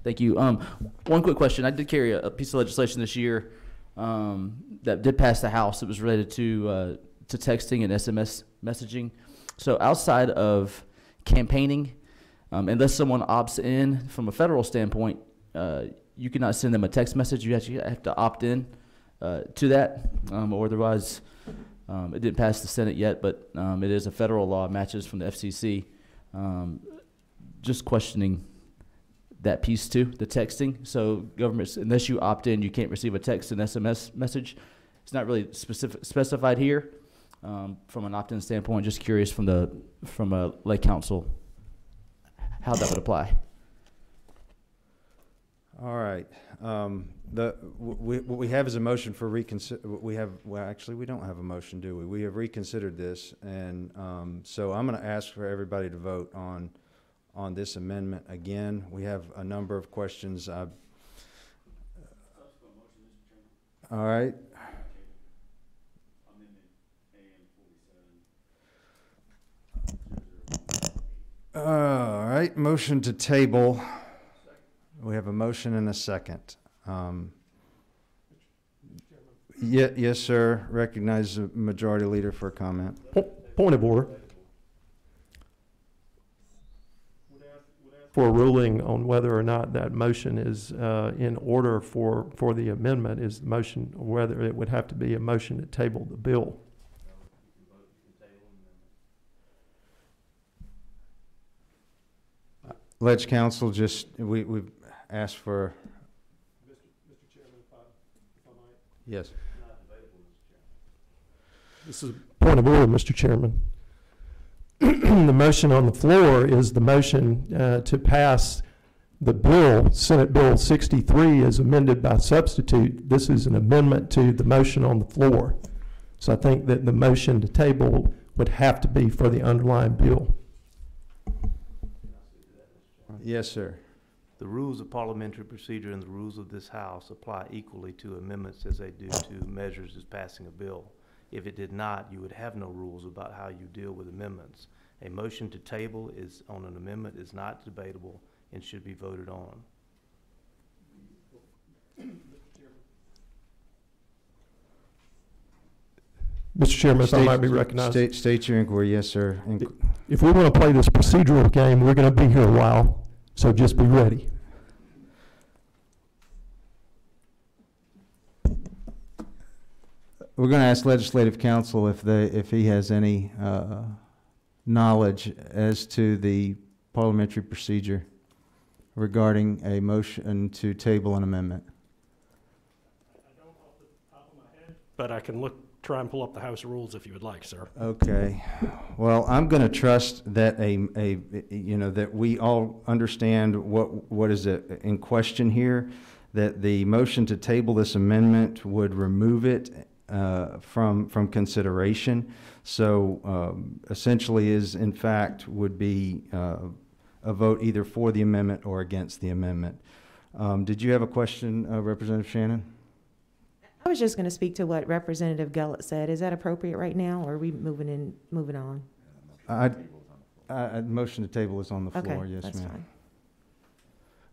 Thank you. One quick question. I did carry a piece of legislation this year that did pass the House. It was related to texting and SMS messaging. So outside of campaigning, unless someone opts in from a federal standpoint, you cannot send them a text message. You actually have to opt in to that, or otherwise it didn't pass the Senate yet, but it is a federal law, matches from the FCC. Just questioning that piece too, the texting. So governments, unless you opt in, you can't receive a text and SMS message. It's not really specified here from an opt-in standpoint. Just curious from a Lake Council how that would apply. All right. What we have is a motion for reconsider. Actually, we don't have a motion, do we? We have reconsidered this, and so I'm going to ask for everybody to vote on this amendment again. We have a number of questions. All right. All right. Motion to table. We have a motion and a second. Yes, sir. Recognize the majority leader for a comment. Point of order. For a ruling on whether or not that motion is in order for the amendment, is the motion, or whether it would have to be a motion to table the bill. Ledge Council, we've asked for. Mr. Chairman, if I might. Yes. This is a point of order, Mr. Chairman. The motion on the floor is the motion to pass The bill, Senate Bill 63, is amended by substitute. This is an amendment to the motion on the floor. So I think that the motion to table would have to be for the underlying bill. Yes, sir. The rules of parliamentary procedure and the rules of this House apply equally to amendments as they do to measures as passing a bill. If it did not, you would have no rules about how you deal with amendments. A motion to table is on an amendment is not debatable and should be voted on. Mr. Chairman, if I might be recognized. State your inquiry. Yes, sir. If we want to play this procedural game, we're going to be here a while, so just be ready. We're going to ask Legislative Counsel if he has any knowledge as to the parliamentary procedure regarding a motion to table an amendment. I don't off the top of my head, but I can try and pull up the House rules if you would like, sir. Okay. Well, I'm going to trust that that we all understand what is in question here, that the motion to table this amendment would remove it from consideration. So essentially in fact would be a vote either for the amendment or against the amendment. Did you have a question, Representative Shannon? I was just going to speak to what Representative Gullett said. Is that appropriate right now, or are we moving on? Motion to table is on the floor. Okay, yes, that's ma'am. fine.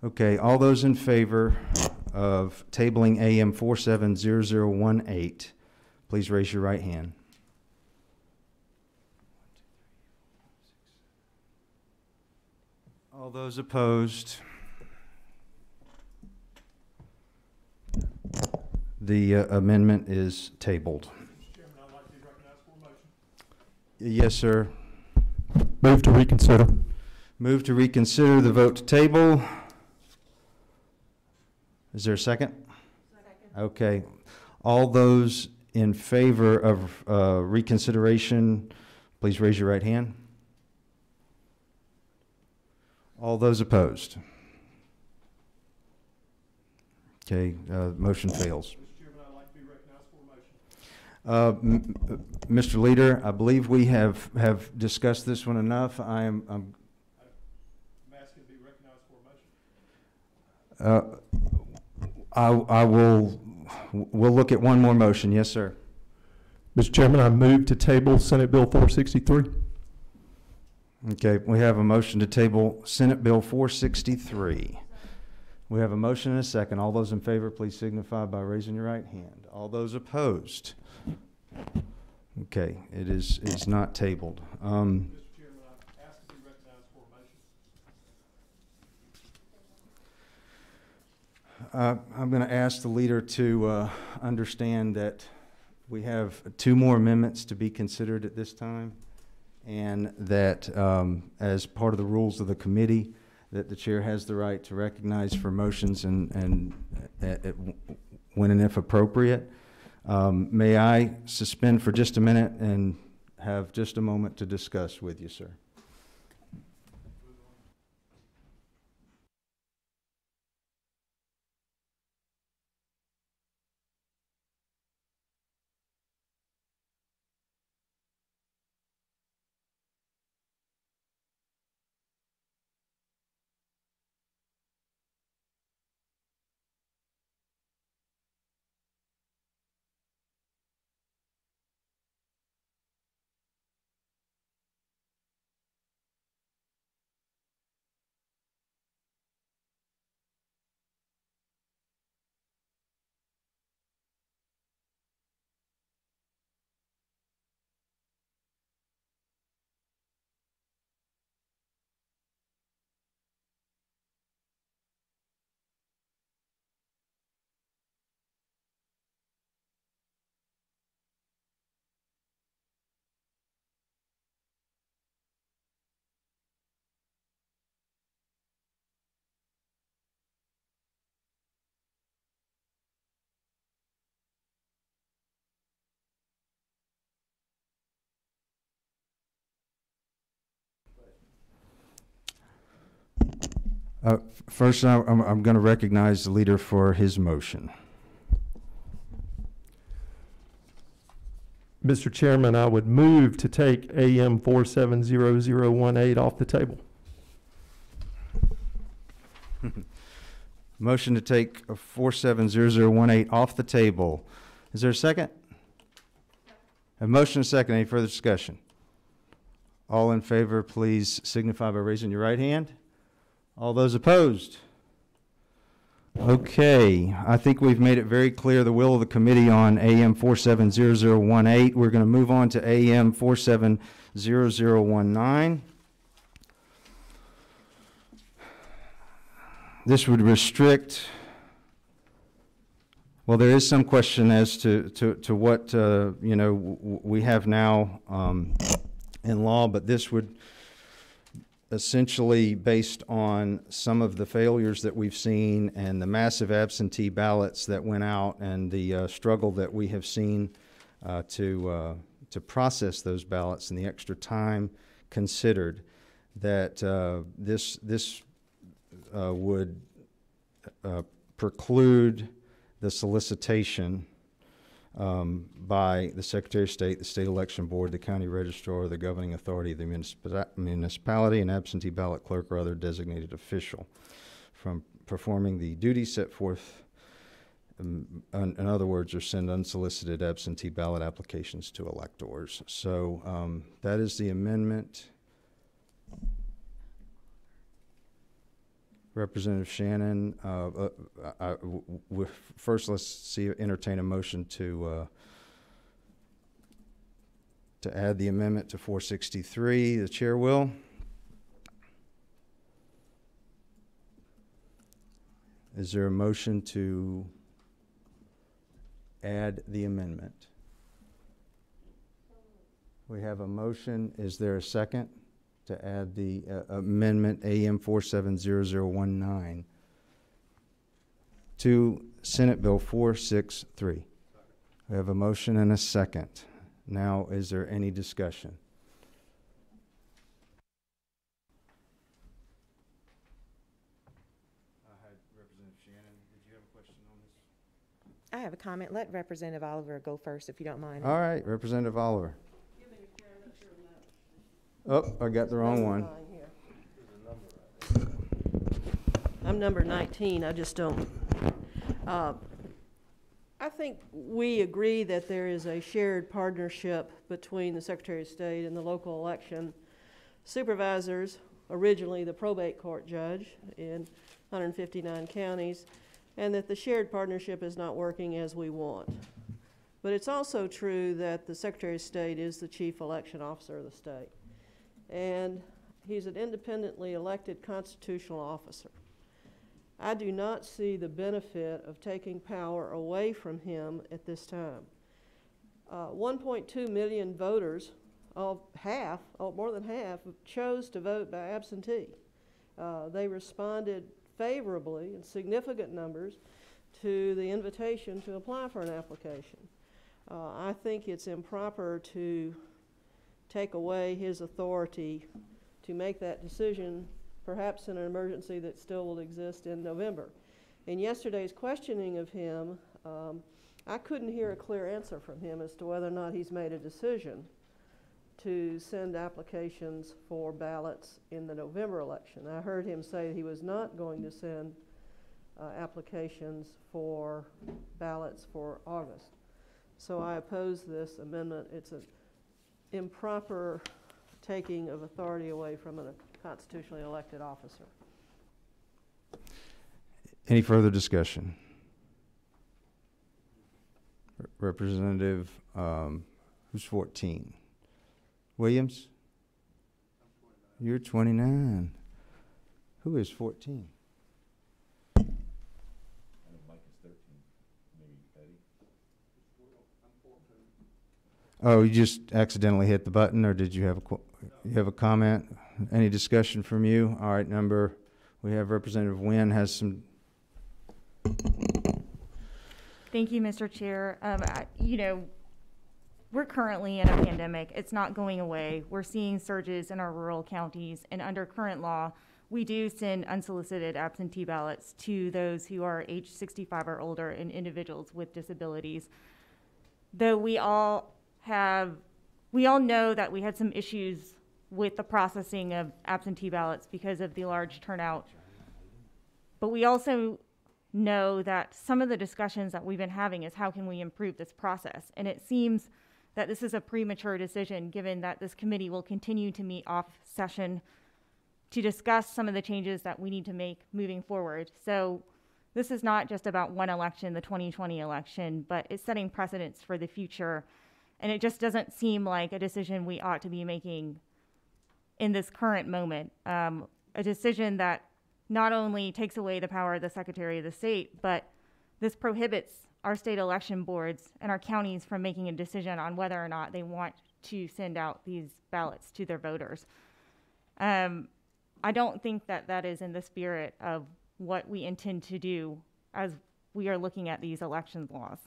Okay, all those in favor of tabling AM 470018, please raise your right hand. All those opposed? The amendment is tabled. Mr. Chairman, I'd like to be recognized for a motion. Yes, sir. Move to reconsider. Move to reconsider the vote to table. Is there a second? Second. Okay. All those in favor of reconsideration, please raise your right hand. All those opposed? Okay, motion fails. Mr. Chairman, I'd like to be recognized for a motion. Mr. Leader, I believe we have discussed this one enough. I'm asking to be recognized for a motion. We'll look at one more motion. Yes, sir. Mr. Chairman, I move to table Senate Bill 463. Okay, we have a motion to table Senate Bill 463. We have a motion and a second. All those in favor, please signify by raising your right hand. All those opposed? Okay, it's not tabled. Mr. Chairman, I ask to be recognized for a motion. I'm going to ask the leader to understand that we have two more amendments to be considered at this time, and that as part of the rules of the committee, that the chair has the right to recognize for motions and when and if appropriate. May I suspend for just a minute and have just a moment to discuss with you, sir? First, I'm going to recognize the leader for his motion. Mr. Chairman, I would move to take AM 470018 off the table. Motion to take 470018 off the table. Is there a second? A motion and a second. Any further discussion? All in favor, please signify by raising your right hand. All those opposed? Okay, I think we've made it very clear the will of the committee on AM 470018. We're going to move on to AM 470019. This would restrict, well, there is some question as to what, you know, we have now in law, but this would essentially, based on some of the failures that we've seen and the massive absentee ballots that went out and the struggle that we have seen to process those ballots and the extra time considered, that this would preclude the solicitation by the Secretary of State, the State Election Board, the County Registrar, the governing authority of the municipality, an absentee ballot clerk, or other designated official from performing the duties set forth. In other words, or send unsolicited absentee ballot applications to electors. So that is the amendment. Representative Shannon, first let's entertain a motion to add the amendment to 463. The chair will. Is there a motion to add the amendment? We have a motion. Is there a second to add the amendment AM 470019 to Senate Bill 463? We have a motion and a second. Now, is there any discussion? Representative Shannon, did you have a question on this? I have a comment. Let Representative Oliver go first, if you don't mind. All right, Representative Oliver. Oh, I got the wrong one. I'm number 19. I just don't. I think we agree that there is a shared partnership between the Secretary of State and the local election supervisors, originally the probate court judge in 159 counties, and that the shared partnership is not working as we want. But it's also true that the Secretary of State is the chief election officer of the state. And he's an independently elected constitutional officer. I do not see the benefit of taking power away from him at this time. 1.2 million voters, more than half, chose to vote by absentee. They responded favorably in significant numbers to the invitation to apply for an application. I think it's improper to take away his authority to make that decision, perhaps in an emergency that still will exist in November. In yesterday's questioning of him, I couldn't hear a clear answer from him as to whether or not he's made a decision to send applications for ballots in the November election. I heard him say he was not going to send applications for ballots for August. So I oppose this amendment. It's an improper taking of authority away from a constitutionally elected officer. Any further discussion? Representative, who's 14? Williams? You're 29. Who is 14? Oh, you just accidentally hit the button, or did you have a comment? Any discussion from you? All right, we have Representative Wynn has some. Thank you, Mr. Chair. We're currently in a pandemic. It's not going away. We're seeing surges in our rural counties, and under current law, we do send unsolicited absentee ballots to those who are age 65 or older and individuals with disabilities. Though we all know that we had some issues with the processing of absentee ballots because of the large turnout. But we also know that some of the discussions that we've been having is how can we improve this process? And it seems that this is a premature decision given that this committee will continue to meet off session to discuss some of the changes that we need to make moving forward. So this is not just about one election, the 2020 election, but it's setting precedents for the future. And it just doesn't seem like a decision we ought to be making in this current moment. A decision that not only takes away the power of the Secretary of the State, but this prohibits our state election boards and our counties from making a decision on whether or not they want to send out these ballots to their voters. I don't think that that is in the spirit of what we intend to do as we are looking at these election laws.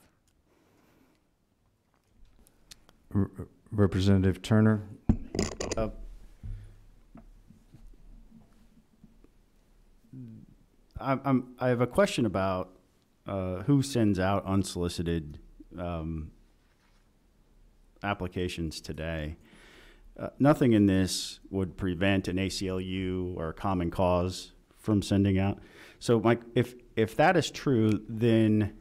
Representative Turner. I have a question about who sends out unsolicited applications today. Nothing in this would prevent an ACLU or a Common Cause from sending out. So, Mike, if that is true, then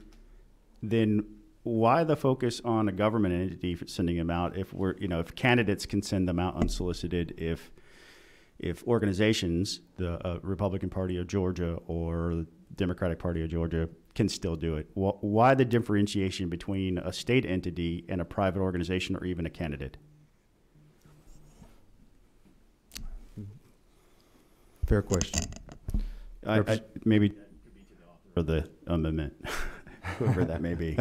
why the focus on a government entity for sending them out? If if candidates can send them out unsolicited, if organizations, the Republican Party of Georgia or the Democratic Party of Georgia, can still do it, why the differentiation between a state entity and a private organization or even a candidate? Fair question. Maybe for the amendment, whoever that may be.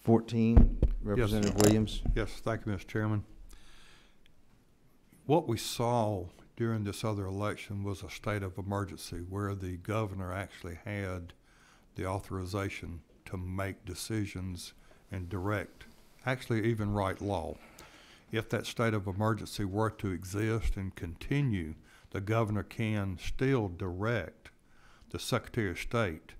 14, Representative Williams. Yes, thank you, Mr. Chairman. What we saw during this other election was a state of emergency where the governor actually had the authorization to make decisions and direct, actually even write law. If that state of emergency were to exist and continue, the governor can still direct the Secretary of State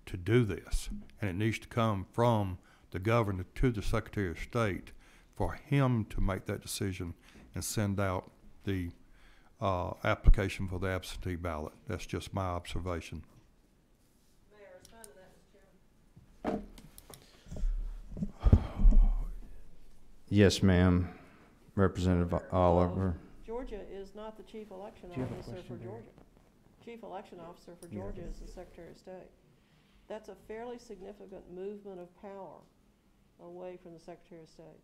to do this. And it needs to come from the governor to the Secretary of State for him to make that decision and send out the application for the absentee ballot. That's just my observation. May I respond to that, Mr. Chairman? Yes, ma'am. Representative Oliver. Georgia is not the chief election officer for Georgia. Chief election officer for Georgia is the Secretary of State. That's a fairly significant movement of power away from the Secretary of State.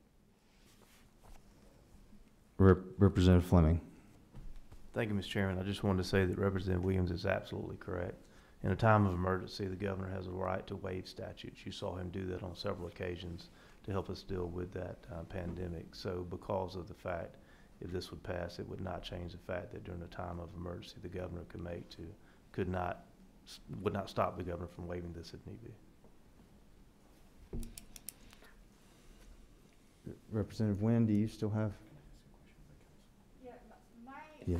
Representative Fleming. Thank you, Mr. Chairman. I just wanted to say that Representative Williams is absolutely correct. In a time of emergency, the governor has a right to waive statutes. You saw him do that on several occasions to help us deal with that pandemic. So because of the fact, if this would pass, it would not change the fact that during a time of emergency, the governor would not stop the governor from waiving this if need be. Representative Wynn, do you still have?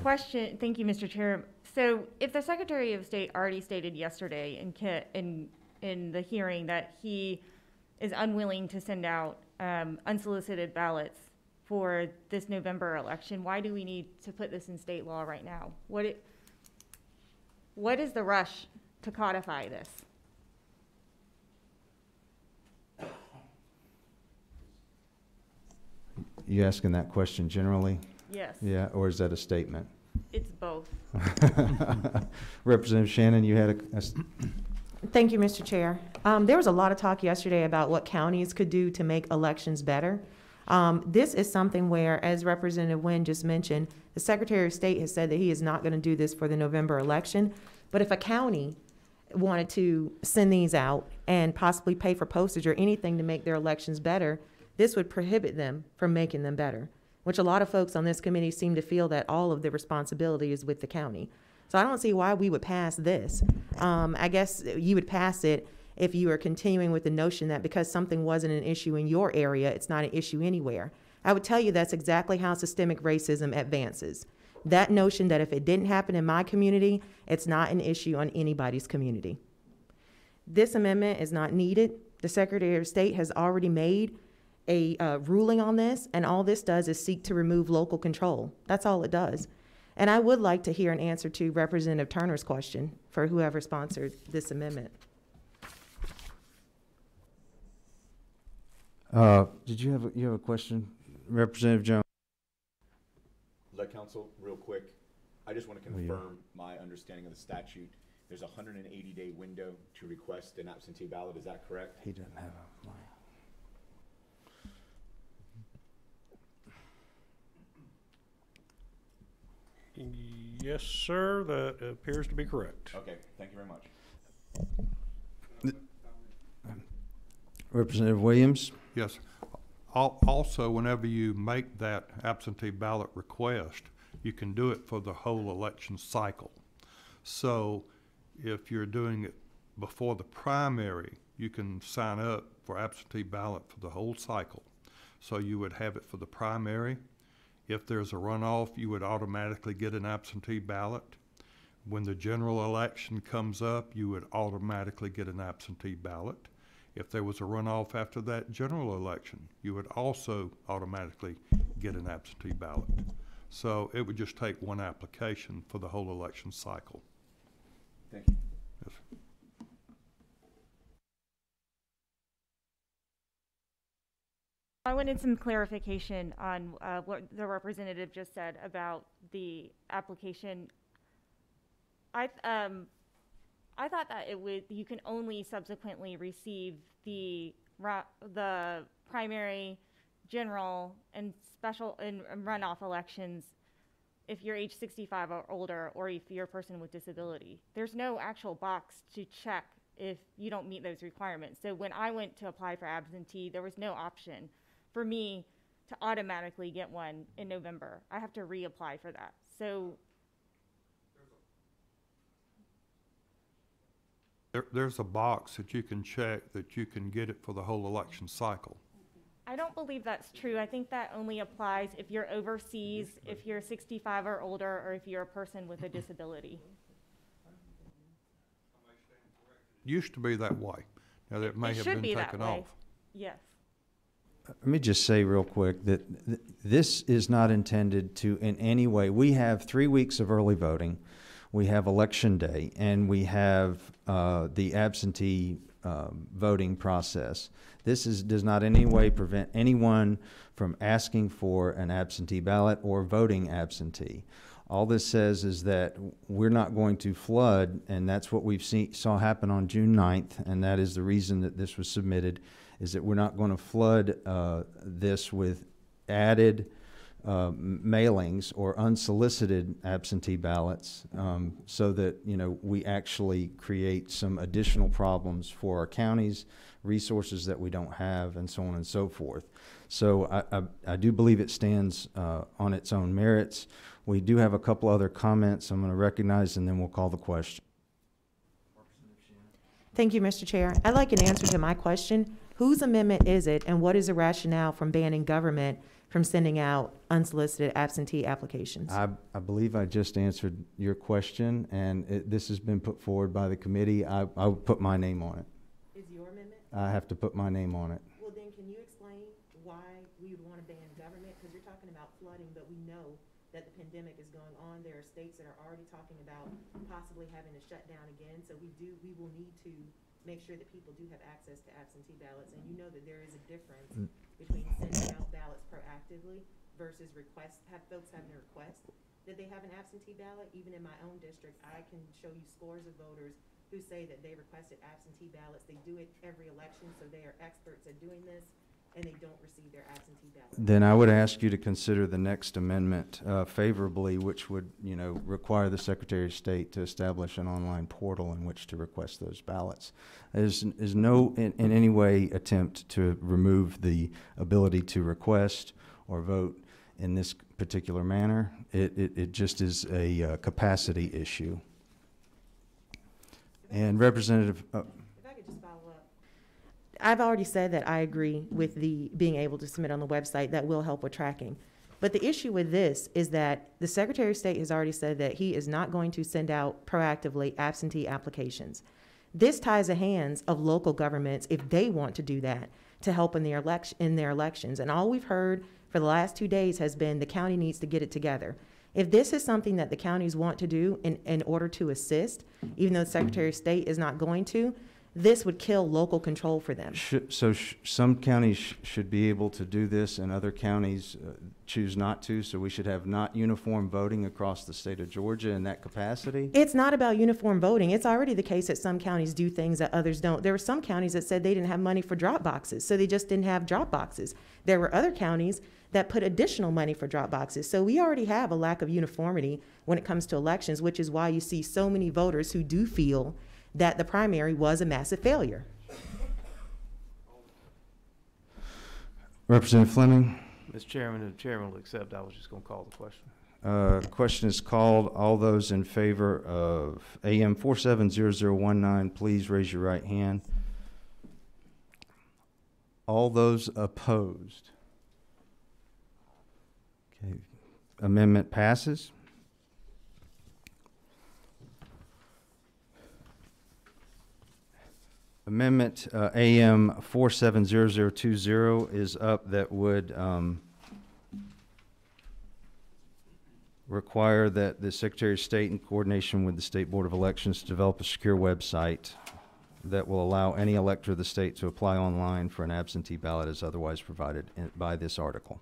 Question, thank you, Mr. Chair. So if the Secretary of State already stated yesterday in the hearing that he is unwilling to send out unsolicited ballots for this November election, why do we need to put this in state law right now? What is the rush to codify this? You asking that question generally? Yes. Yeah, or is that a statement? It's both. Representative Shannon, you had Thank you, Mr. Chair. There was a lot of talk yesterday about what counties could do to make elections better. This is something where, as Representative Wynn just mentioned, the Secretary of State has said that he is not going to do this for the November election. But if a county wanted to send these out and possibly pay for postage or anything to make their elections better, this would prohibit them from making them better, which a lot of folks on this committee seem to feel that all of the responsibility is with the county. So I don't see why we would pass this. I guess you would pass it if you are continuing with the notion that because something wasn't an issue in your area, it's not an issue anywhere. I would tell you that's exactly how systemic racism advances. That notion that if it didn't happen in my community, it's not an issue on anybody's community. This amendment is not needed. The Secretary of State has already made a ruling on this, and all this does is seek to remove local control. That's all it does. And I would like to hear an answer to Representative Turner's question for whoever sponsored this amendment. Did you have a question, Representative Jones? Let council, real quick, I just want to confirm my understanding of the statute. There's a 180-day window to request an absentee ballot, is that correct? He doesn't have a mic. Yes, sir, that appears to be correct. Okay, thank you very much. Representative Williams? Yes. Also, whenever you make that absentee ballot request, you can do it for the whole election cycle. So if you're doing it before the primary, you can sign up for absentee ballot for the whole cycle. So you would have it for the primary. If there's a runoff, you would automatically get an absentee ballot. When the general election comes up, you would automatically get an absentee ballot. If there was a runoff after that general election, you would also automatically get an absentee ballot. So it would just take one application for the whole election cycle. Thank you. Yes. I wanted some clarification on what the representative just said about the application. I thought that you can only subsequently receive the primary, general, and special and runoff elections if you're age 65 or older, or if you're a person with disability. There's no actual box to check if you don't meet those requirements. So when I went to apply for absentee, there was no option for me to automatically get one in November. I have to reapply for that. So There's a box that you can check that you can get it for the whole election cycle. I don't believe that's true. I think that only applies if you're overseas, if you're 65 or older, or if you're a person with a disability. It used to be that way. Now that may have been taken off. Yes. Let me just say real quick that this is not intended to in any way. We have 3 weeks of early voting. We have election day, and we have the absentee voting process. This does not in any way prevent anyone from asking for an absentee ballot or voting absentee. All this says is that we're not going to flood, and that's what we've saw happen on June 9th, and that is the reason that this was submitted, is that we're not going to flood this with added mailings or unsolicited absentee ballots, so that, you know, we actually create some additional problems for our counties, resources that we don't have, and so on and so forth. So I do believe it stands on its own merits. We do have a couple other comments I'm going to recognize, and then we'll call the question. Thank you, Mr. Chair. I'd like an answer to my question. Whose amendment is it, and what is the rationale from banning government from sending out unsolicited absentee applications? I believe I just answered your question, and this has been put forward by the committee. I would put my name on it. Is your amendment? I have to put my name on it. Well, then can you explain why we would want to ban government? Because you're talking about flooding, but we know that the pandemic is going on. There are states that are already talking about possibly having to shut down again. So we will need to make sure that people do have access to absentee ballots. And you know that there is a difference between sending out ballots proactively versus folks having a request that they have an absentee ballot. Even in my own district, I can show you scores of voters who say that they requested absentee ballots. They do it every election, so they are experts at doing this, and they don't receive their absentee ballots. Then I would ask you to consider the next amendment favorably, which would, you know, require the Secretary of State to establish an online portal in which to request those ballots. There's no in any way attempt to remove the ability to request or vote in this particular manner. It just is a capacity issue. And Representative, If I could just follow up. I've already said that I agree with the being able to submit on the website. That will help with tracking. But the issue with this is that the Secretary of State has already said that he is not going to send out proactively absentee applications. This ties the hands of local governments if they want to do that to help in their elections. And all we've heard for the last 2 days has been the county needs to get it together. If this is something that the counties want to do in order to assist, even though the Secretary of State is not going to, this would kill local control for them. Some counties should be able to do this and other counties choose not to, so we should have not uniform voting across the state of Georgia in that capacity? It's not about uniform voting. It's already the case that some counties do things that others don't. There were some counties that said they didn't have money for drop boxes, so they just didn't have drop boxes. There were other counties that put additional money for drop boxes. So we already have a lack of uniformity when it comes to elections, which is why you see so many voters who do feel that the primary was a massive failure. Representative Fleming? Mr. Chairman, if the chairman will accept, I was just going to call the question. Question is called. All those in favor of AM 470019, please raise your right hand. All those opposed? Okay. Amendment passes. Amendment AM 470020 is up. That would require that the Secretary of State, in coordination with the State Board of Elections, develop a secure website that will allow any elector of the state to apply online for an absentee ballot as otherwise provided by this article.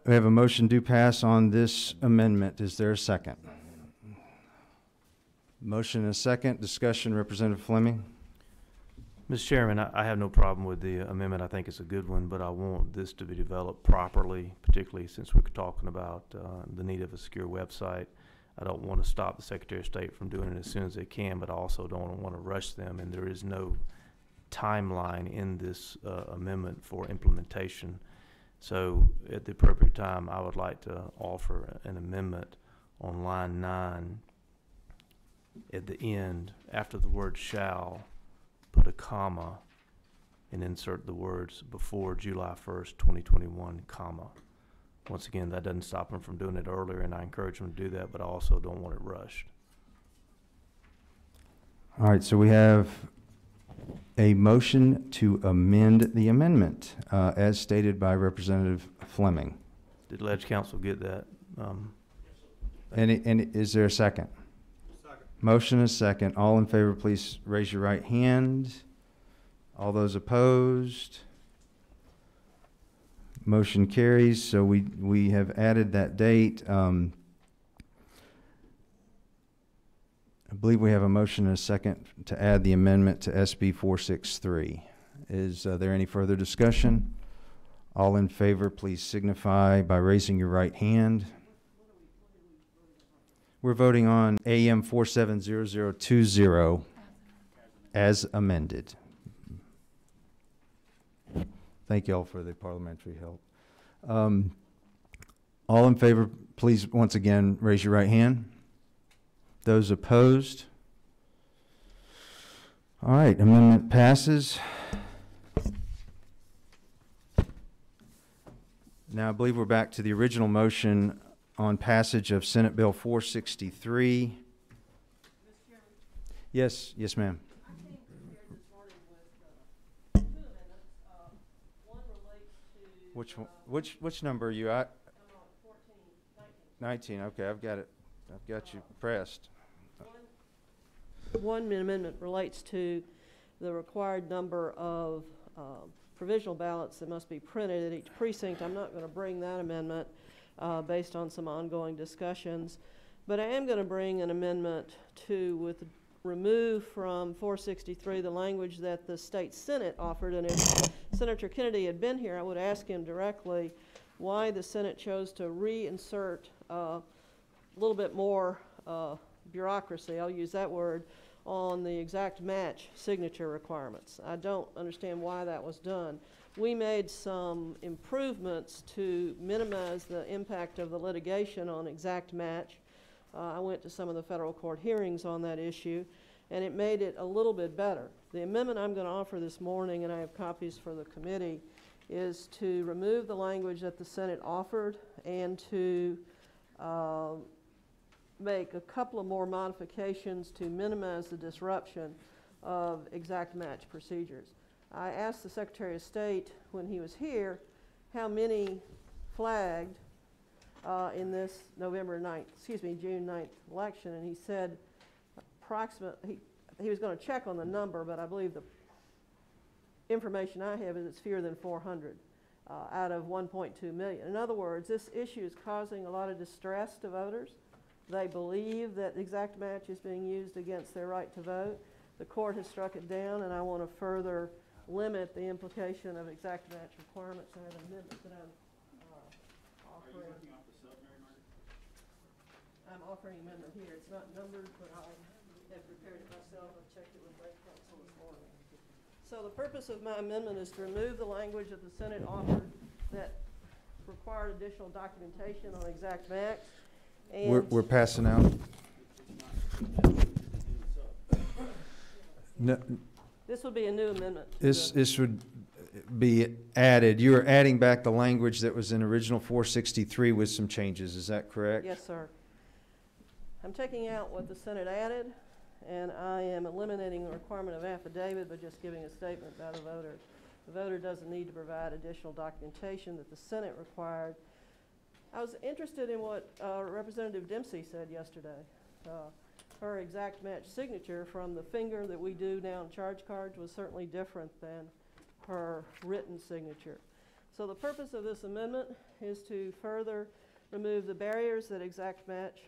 We have a motion to pass on this amendment. Is there a second? Motion and a second. Discussion. Representative Fleming. Mr. Chairman, I have no problem with the amendment. I think it's a good one, but I want this to be developed properly, particularly since we're talking about the need of a secure website. I don't want to stop the Secretary of State from doing it as soon as they can, but I also don't want to rush them, and there is no timeline in this amendment for implementation. So at the appropriate time, I would like to offer an amendment on line 9 at the end, after the word shall, put a comma and insert the words before July 1st, 2021, comma. Once again, that doesn't stop them from doing it earlier, and I encourage them to do that, but I also don't want it rushed. All right, so we have a motion to amend the amendment as stated by Representative Fleming. Did Ledge Council get that? And is there a second? Second. Motion is second. All in favor, please raise your right hand. All those opposed? Motion carries. So we have added that date. I believe we have a motion and a second to add the amendment to SB 463. Is there any further discussion? All in favor, please signify by raising your right hand. We're voting on AM 470020 as amended. Thank you all for the parliamentary help. All in favor, please once again raise your right hand. Those opposed? All right, amendment passes. Now I believe we're back to the original motion on passage of Senate Bill 463. Yes, yes, ma'am. Which number are you at? 19. Okay, I've got it. I've got you pressed. One amendment relates to the required number of provisional ballots that must be printed at each precinct. I'm not going to bring that amendment based on some ongoing discussions, but I am going to bring an amendment to remove from 463 the language that the state Senate offered. And if Senator Kennedy had been here, I would ask him directly why the Senate chose to reinsert a little bit more bureaucracy, I'll use that word, on the exact match signature requirements. I don't understand why that was done. We made some improvements to minimize the impact of the litigation on exact match. I went to some of the federal court hearings on that issue, and it made it a little bit better. The amendment I'm going to offer this morning, and I have copies for the committee, is to remove the language that the Senate offered and to make a couple of more modifications to minimize the disruption of exact match procedures. I asked the Secretary of State when he was here how many flagged in this June 9th election, and he said approximately, he was going to check on the number, but I believe the information I have is it's fewer than 400 out of 1.2 million. In other words, this issue is causing a lot of distress to voters. They believe that exact match is being used against their right to vote. The court has struck it down, and I want to further limit the implication of exact match requirements. I have an amendment that I'm offering. I'm offering an amendment here. It's not numbered, but I have prepared it myself. I've checked it with Bank Counsel this morning. So the purpose of my amendment is to remove the language that the Senate offered that required additional documentation on exact match. And We're passing out. No, this would be a new amendment. this would be added. You are adding back the language that was in original 463 with some changes. Is that correct? Yes, sir. I'm taking out what the Senate added, and I am eliminating the requirement of affidavit, but just giving a statement by the voter. The voter doesn't need to provide additional documentation that the Senate required. I was interested in what Representative Dempsey said yesterday. Her exact match signature from the finger that we do now on charge cards was certainly different than her written signature. So the purpose of this amendment is to further remove the barriers that exact match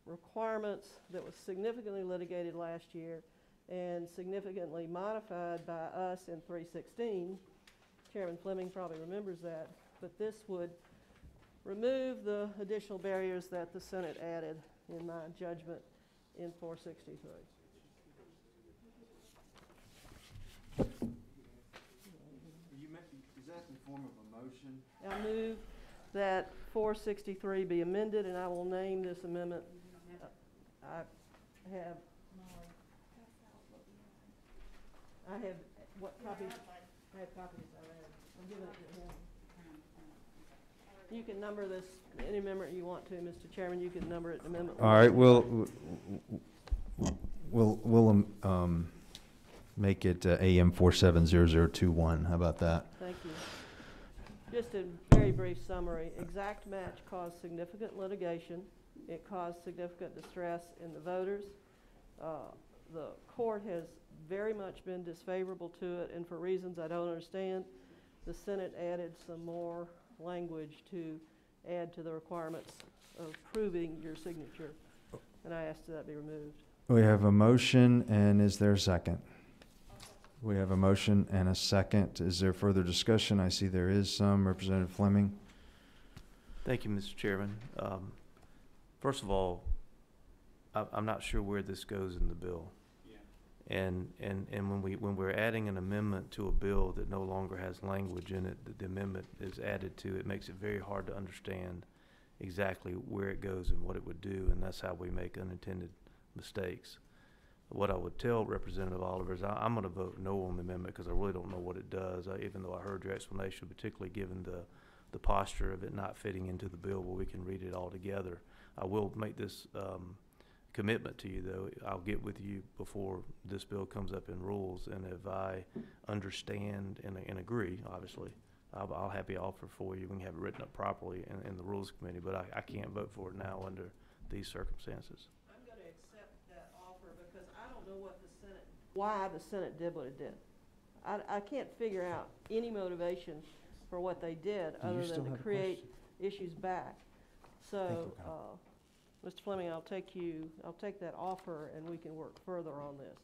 requirements that was significantly litigated last year and significantly modified by us in 316. Chairman Fleming probably remembers that, but this would remove the additional barriers that the Senate added in my judgment in 463. Is that in the form of a motion? I move that 463 be amended, and I will name this amendment. I have what copies? I have copies. I'm giving it to him. You can number this any amendment you want to, Mr. Chairman. You can number it amendment. All right. We'll make it AM 470021. How about that? Thank you. Just a very brief summary. Exact match caused significant litigation. It caused significant distress in the voters. The court has very much been disfavorable to it, and for reasons I don't understand, the Senate added some more language to add to the requirements of proving your signature, and I asked that be removed. We have a motion, and is there a second? We have a motion and a second. Is there further discussion? I see there is some. Representative Fleming. Thank you, Mr. Chairman. First of all, I'm not sure where this goes in the bill. And when we're adding an amendment to a bill that no longer has language in it that the amendment is added to, it makes it very hard to understand exactly where it goes and what it would do, and that's how we make unintended mistakes. What I would tell Representative Oliver is I'm going to vote no on the amendment because I really don't know what it does, even though I heard your explanation, particularly given the posture of it not fitting into the bill where we can read it all together. I will make this commitment to you, though. I'll get with you before this bill comes up in rules, and if I understand and agree, obviously, I'll have the offer for you. We can have it written up properly in the Rules Committee, but I can't vote for it now under these circumstances. I'm going to accept that offer because I don't know why the Senate did what it did. I can't figure out any motivation for what they did other than to create issues back. So, Mr. Fleming, I'll take that offer and we can work further on this.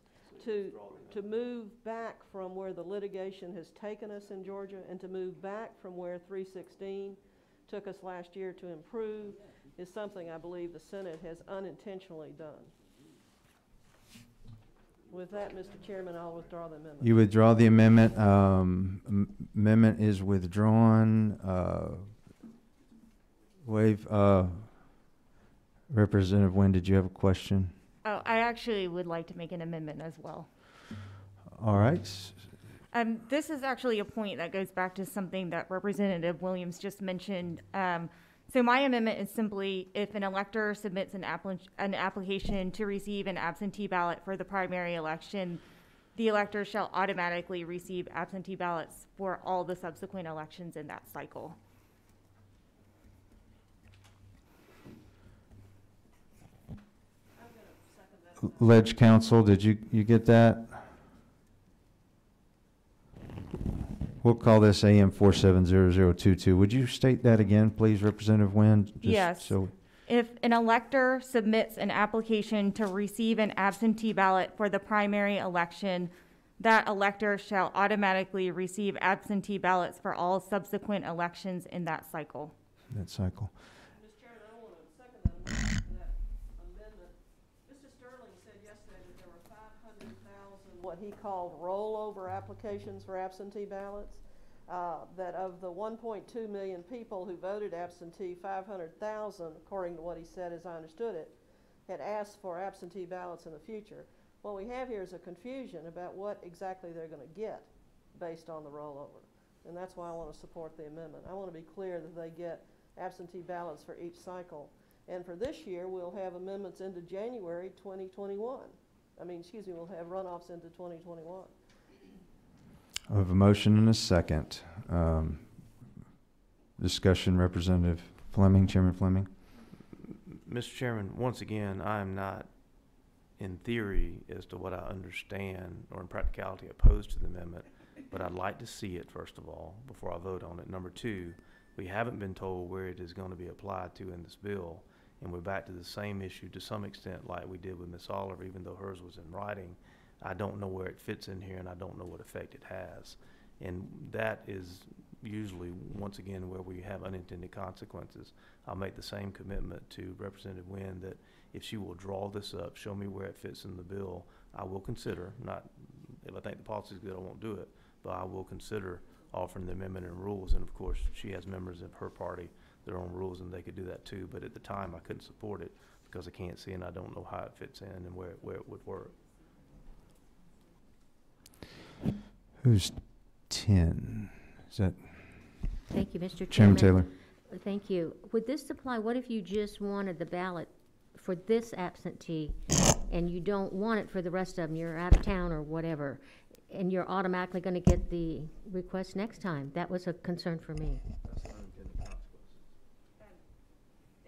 To move back from where the litigation has taken us in Georgia and to move back from where 316 took us last year to improve is something I believe the Senate has unintentionally done. With that, Mr. Chairman, I'll withdraw the amendment. You withdraw the amendment. Amendment is withdrawn. Representative Wynn, did you have a question? Oh, I actually actually would like to make an amendment as well. All right. This is actually a point that goes back to something that Representative Williams just mentioned. So my amendment is simply if an elector submits an application to receive an absentee ballot for the primary election, the elector shall automatically receive absentee ballots for all the subsequent elections in that cycle. Ledge Council, did you get that? We'll call this AM 470022. Would you state that again, please, Representative Nguyen? Just Yes. So If an elector submits an application to receive an absentee ballot for the primary election, that elector shall automatically receive absentee ballots for all subsequent elections in that cycle. that cycle. Mr. Chairman, I want to second that amendment. Mr. Sterling said yesterday that there were 500,000, what he called rollover applications for absentee ballots. That of the 1.2 million people who voted absentee, 500,000, according to what he said as I understood it, had asked for absentee ballots in the future. What we have here is a confusion about what exactly they're going to get based on the rollover. And that's why I want to support the amendment. I want to be clear that they get absentee ballots for each cycle. And for this year, we'll have amendments into January 2021. We'll have runoffs into 2021. I have a motion and a second. Discussion, Representative Fleming, Chairman Fleming. Mr. Chairman, once again, I am not, in theory, as to what I understand, or in practicality, opposed to the amendment, but I'd like to see it, first of all, before I vote on it. Number two, we haven't been told where it is going to be applied to in this bill, and we're back to the same issue to some extent like we did with Ms. Oliver, even though hers was in writing. I don't know where it fits in here, and I don't know what effect it has. And that is usually, once again, where we have unintended consequences. I'll make the same commitment to Representative Nguyen that if she will draw this up, show me where it fits in the bill, I will consider, not, if I think the policy is good, I won't do it, but I will consider offering the amendment and rules. And of course, she has members of her party, their own rules, and they could do that too. But at the time, I couldn't support it because I can't see and I don't know how it fits in and where it would work. Who's 10? Is that Thank you, Mr. Chairman Chairman. Taylor? Thank you. Would this apply, what if you just wanted the ballot for this absentee and you don't want it for the rest of them, you're out of town or whatever, and you're automatically going to get the request next time? That was a concern for me.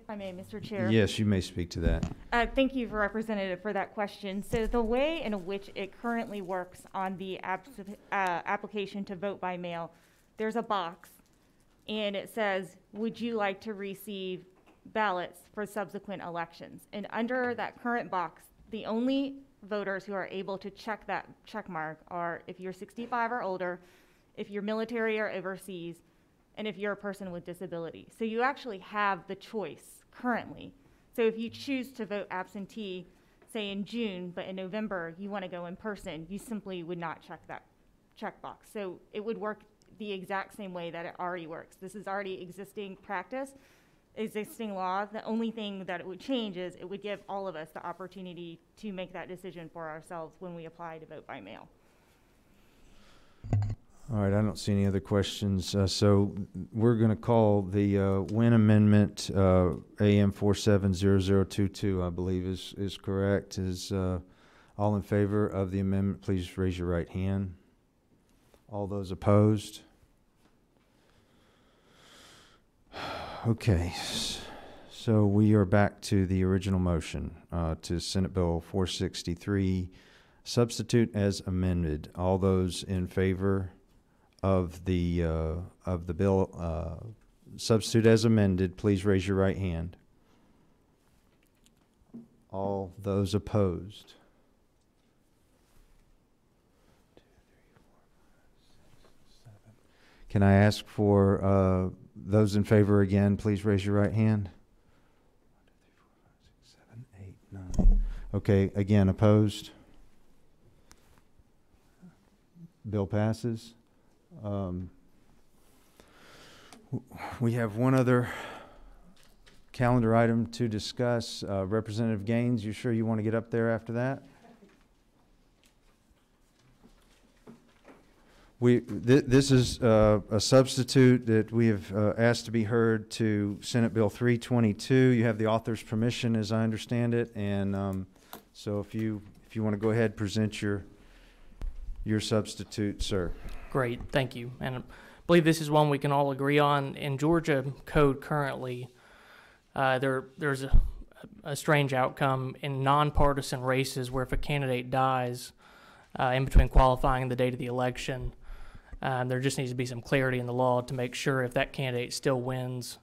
If I may, Mr. Chair. Yes, you may speak to that. Thank you, Representative, for that question. So the way in which it currently works on the application to vote by mail, there's a box, and it says, would you like to receive ballots for subsequent elections? And under that current box, the only voters who are able to check that check mark are if you're 65 or older, if you're military or overseas, and if you're a person with disability. So you actually have the choice currently. So if you choose to vote absentee, say in June, but in November you want to go in person, you simply would not check that checkbox. So it would work the exact same way that it already works. This is already existing practice, existing law. The only thing that it would change is it would give all of us the opportunity to make that decision for ourselves when we apply to vote by mail. All right, I don't see any other questions. So we're going to call the Nguyen Amendment AM 470022, I believe is correct. Is all in favor of the amendment, please raise your right hand. All those opposed? Okay, so we are back to the original motion to Senate Bill 463, substitute as amended. All those in favor of the bill substitute as amended, please raise your right hand. All those opposed? Can I ask for those in favor again, please raise your right hand. 1, 2, 3, 4, 5, 6, 7, 8, 9. Okay, again, opposed? Bill passes. We have one other calendar item to discuss. Representative Gaines, you sure you want to get up there after that? This is a substitute that we have asked to be heard to Senate Bill 322. You have the author's permission, as I understand it, and so if you want to go ahead, present your substitute, sir. Great, thank you. And I believe this is one we can all agree on. In Georgia code currently, there's a strange outcome in nonpartisan races where if a candidate dies in between qualifying and the date of the election, there just needs to be some clarity in the law to make sure if that candidate still wins,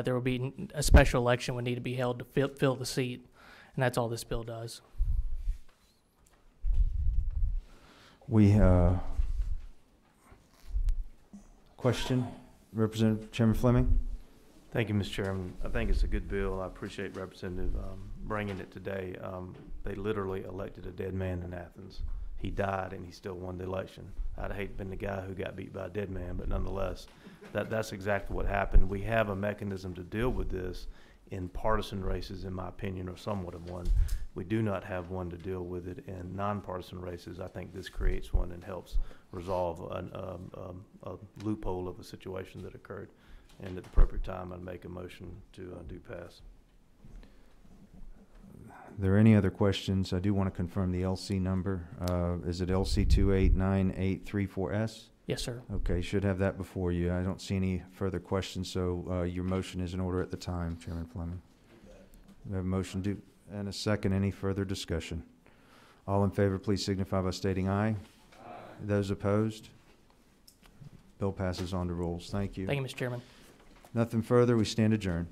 there will be a special election would need to be held to fill the seat, and that's all this bill does. We question, Representative Chairman Fleming. Thank you, Mr. Chairman. I think it's a good bill. I appreciate Representative bringing it today. They literally elected a dead man in Athens. He died and he still won the election. I'd hate to have been the guy who got beat by a dead man, but nonetheless, that's exactly what happened. We have a mechanism to deal with this in partisan races, in my opinion, or somewhat of one. We do not have one to deal with it in nonpartisan races. I think this creates one and helps resolve a loophole of a situation that occurred. And at the appropriate time, I'd make a motion to do pass. Are there any other questions? I do want to confirm the LC number. Is it LC 289834S? Yes, sir. Okay, should have that before you. I don't see any further questions, so your motion is in order at the time, Chairman Fleming. We have a motion and a second. Any further discussion? All in favor, please signify by stating aye. Aye. Those opposed? Bill passes on to rules. Thank you. Thank you, Mr. Chairman. Nothing further. We stand adjourned.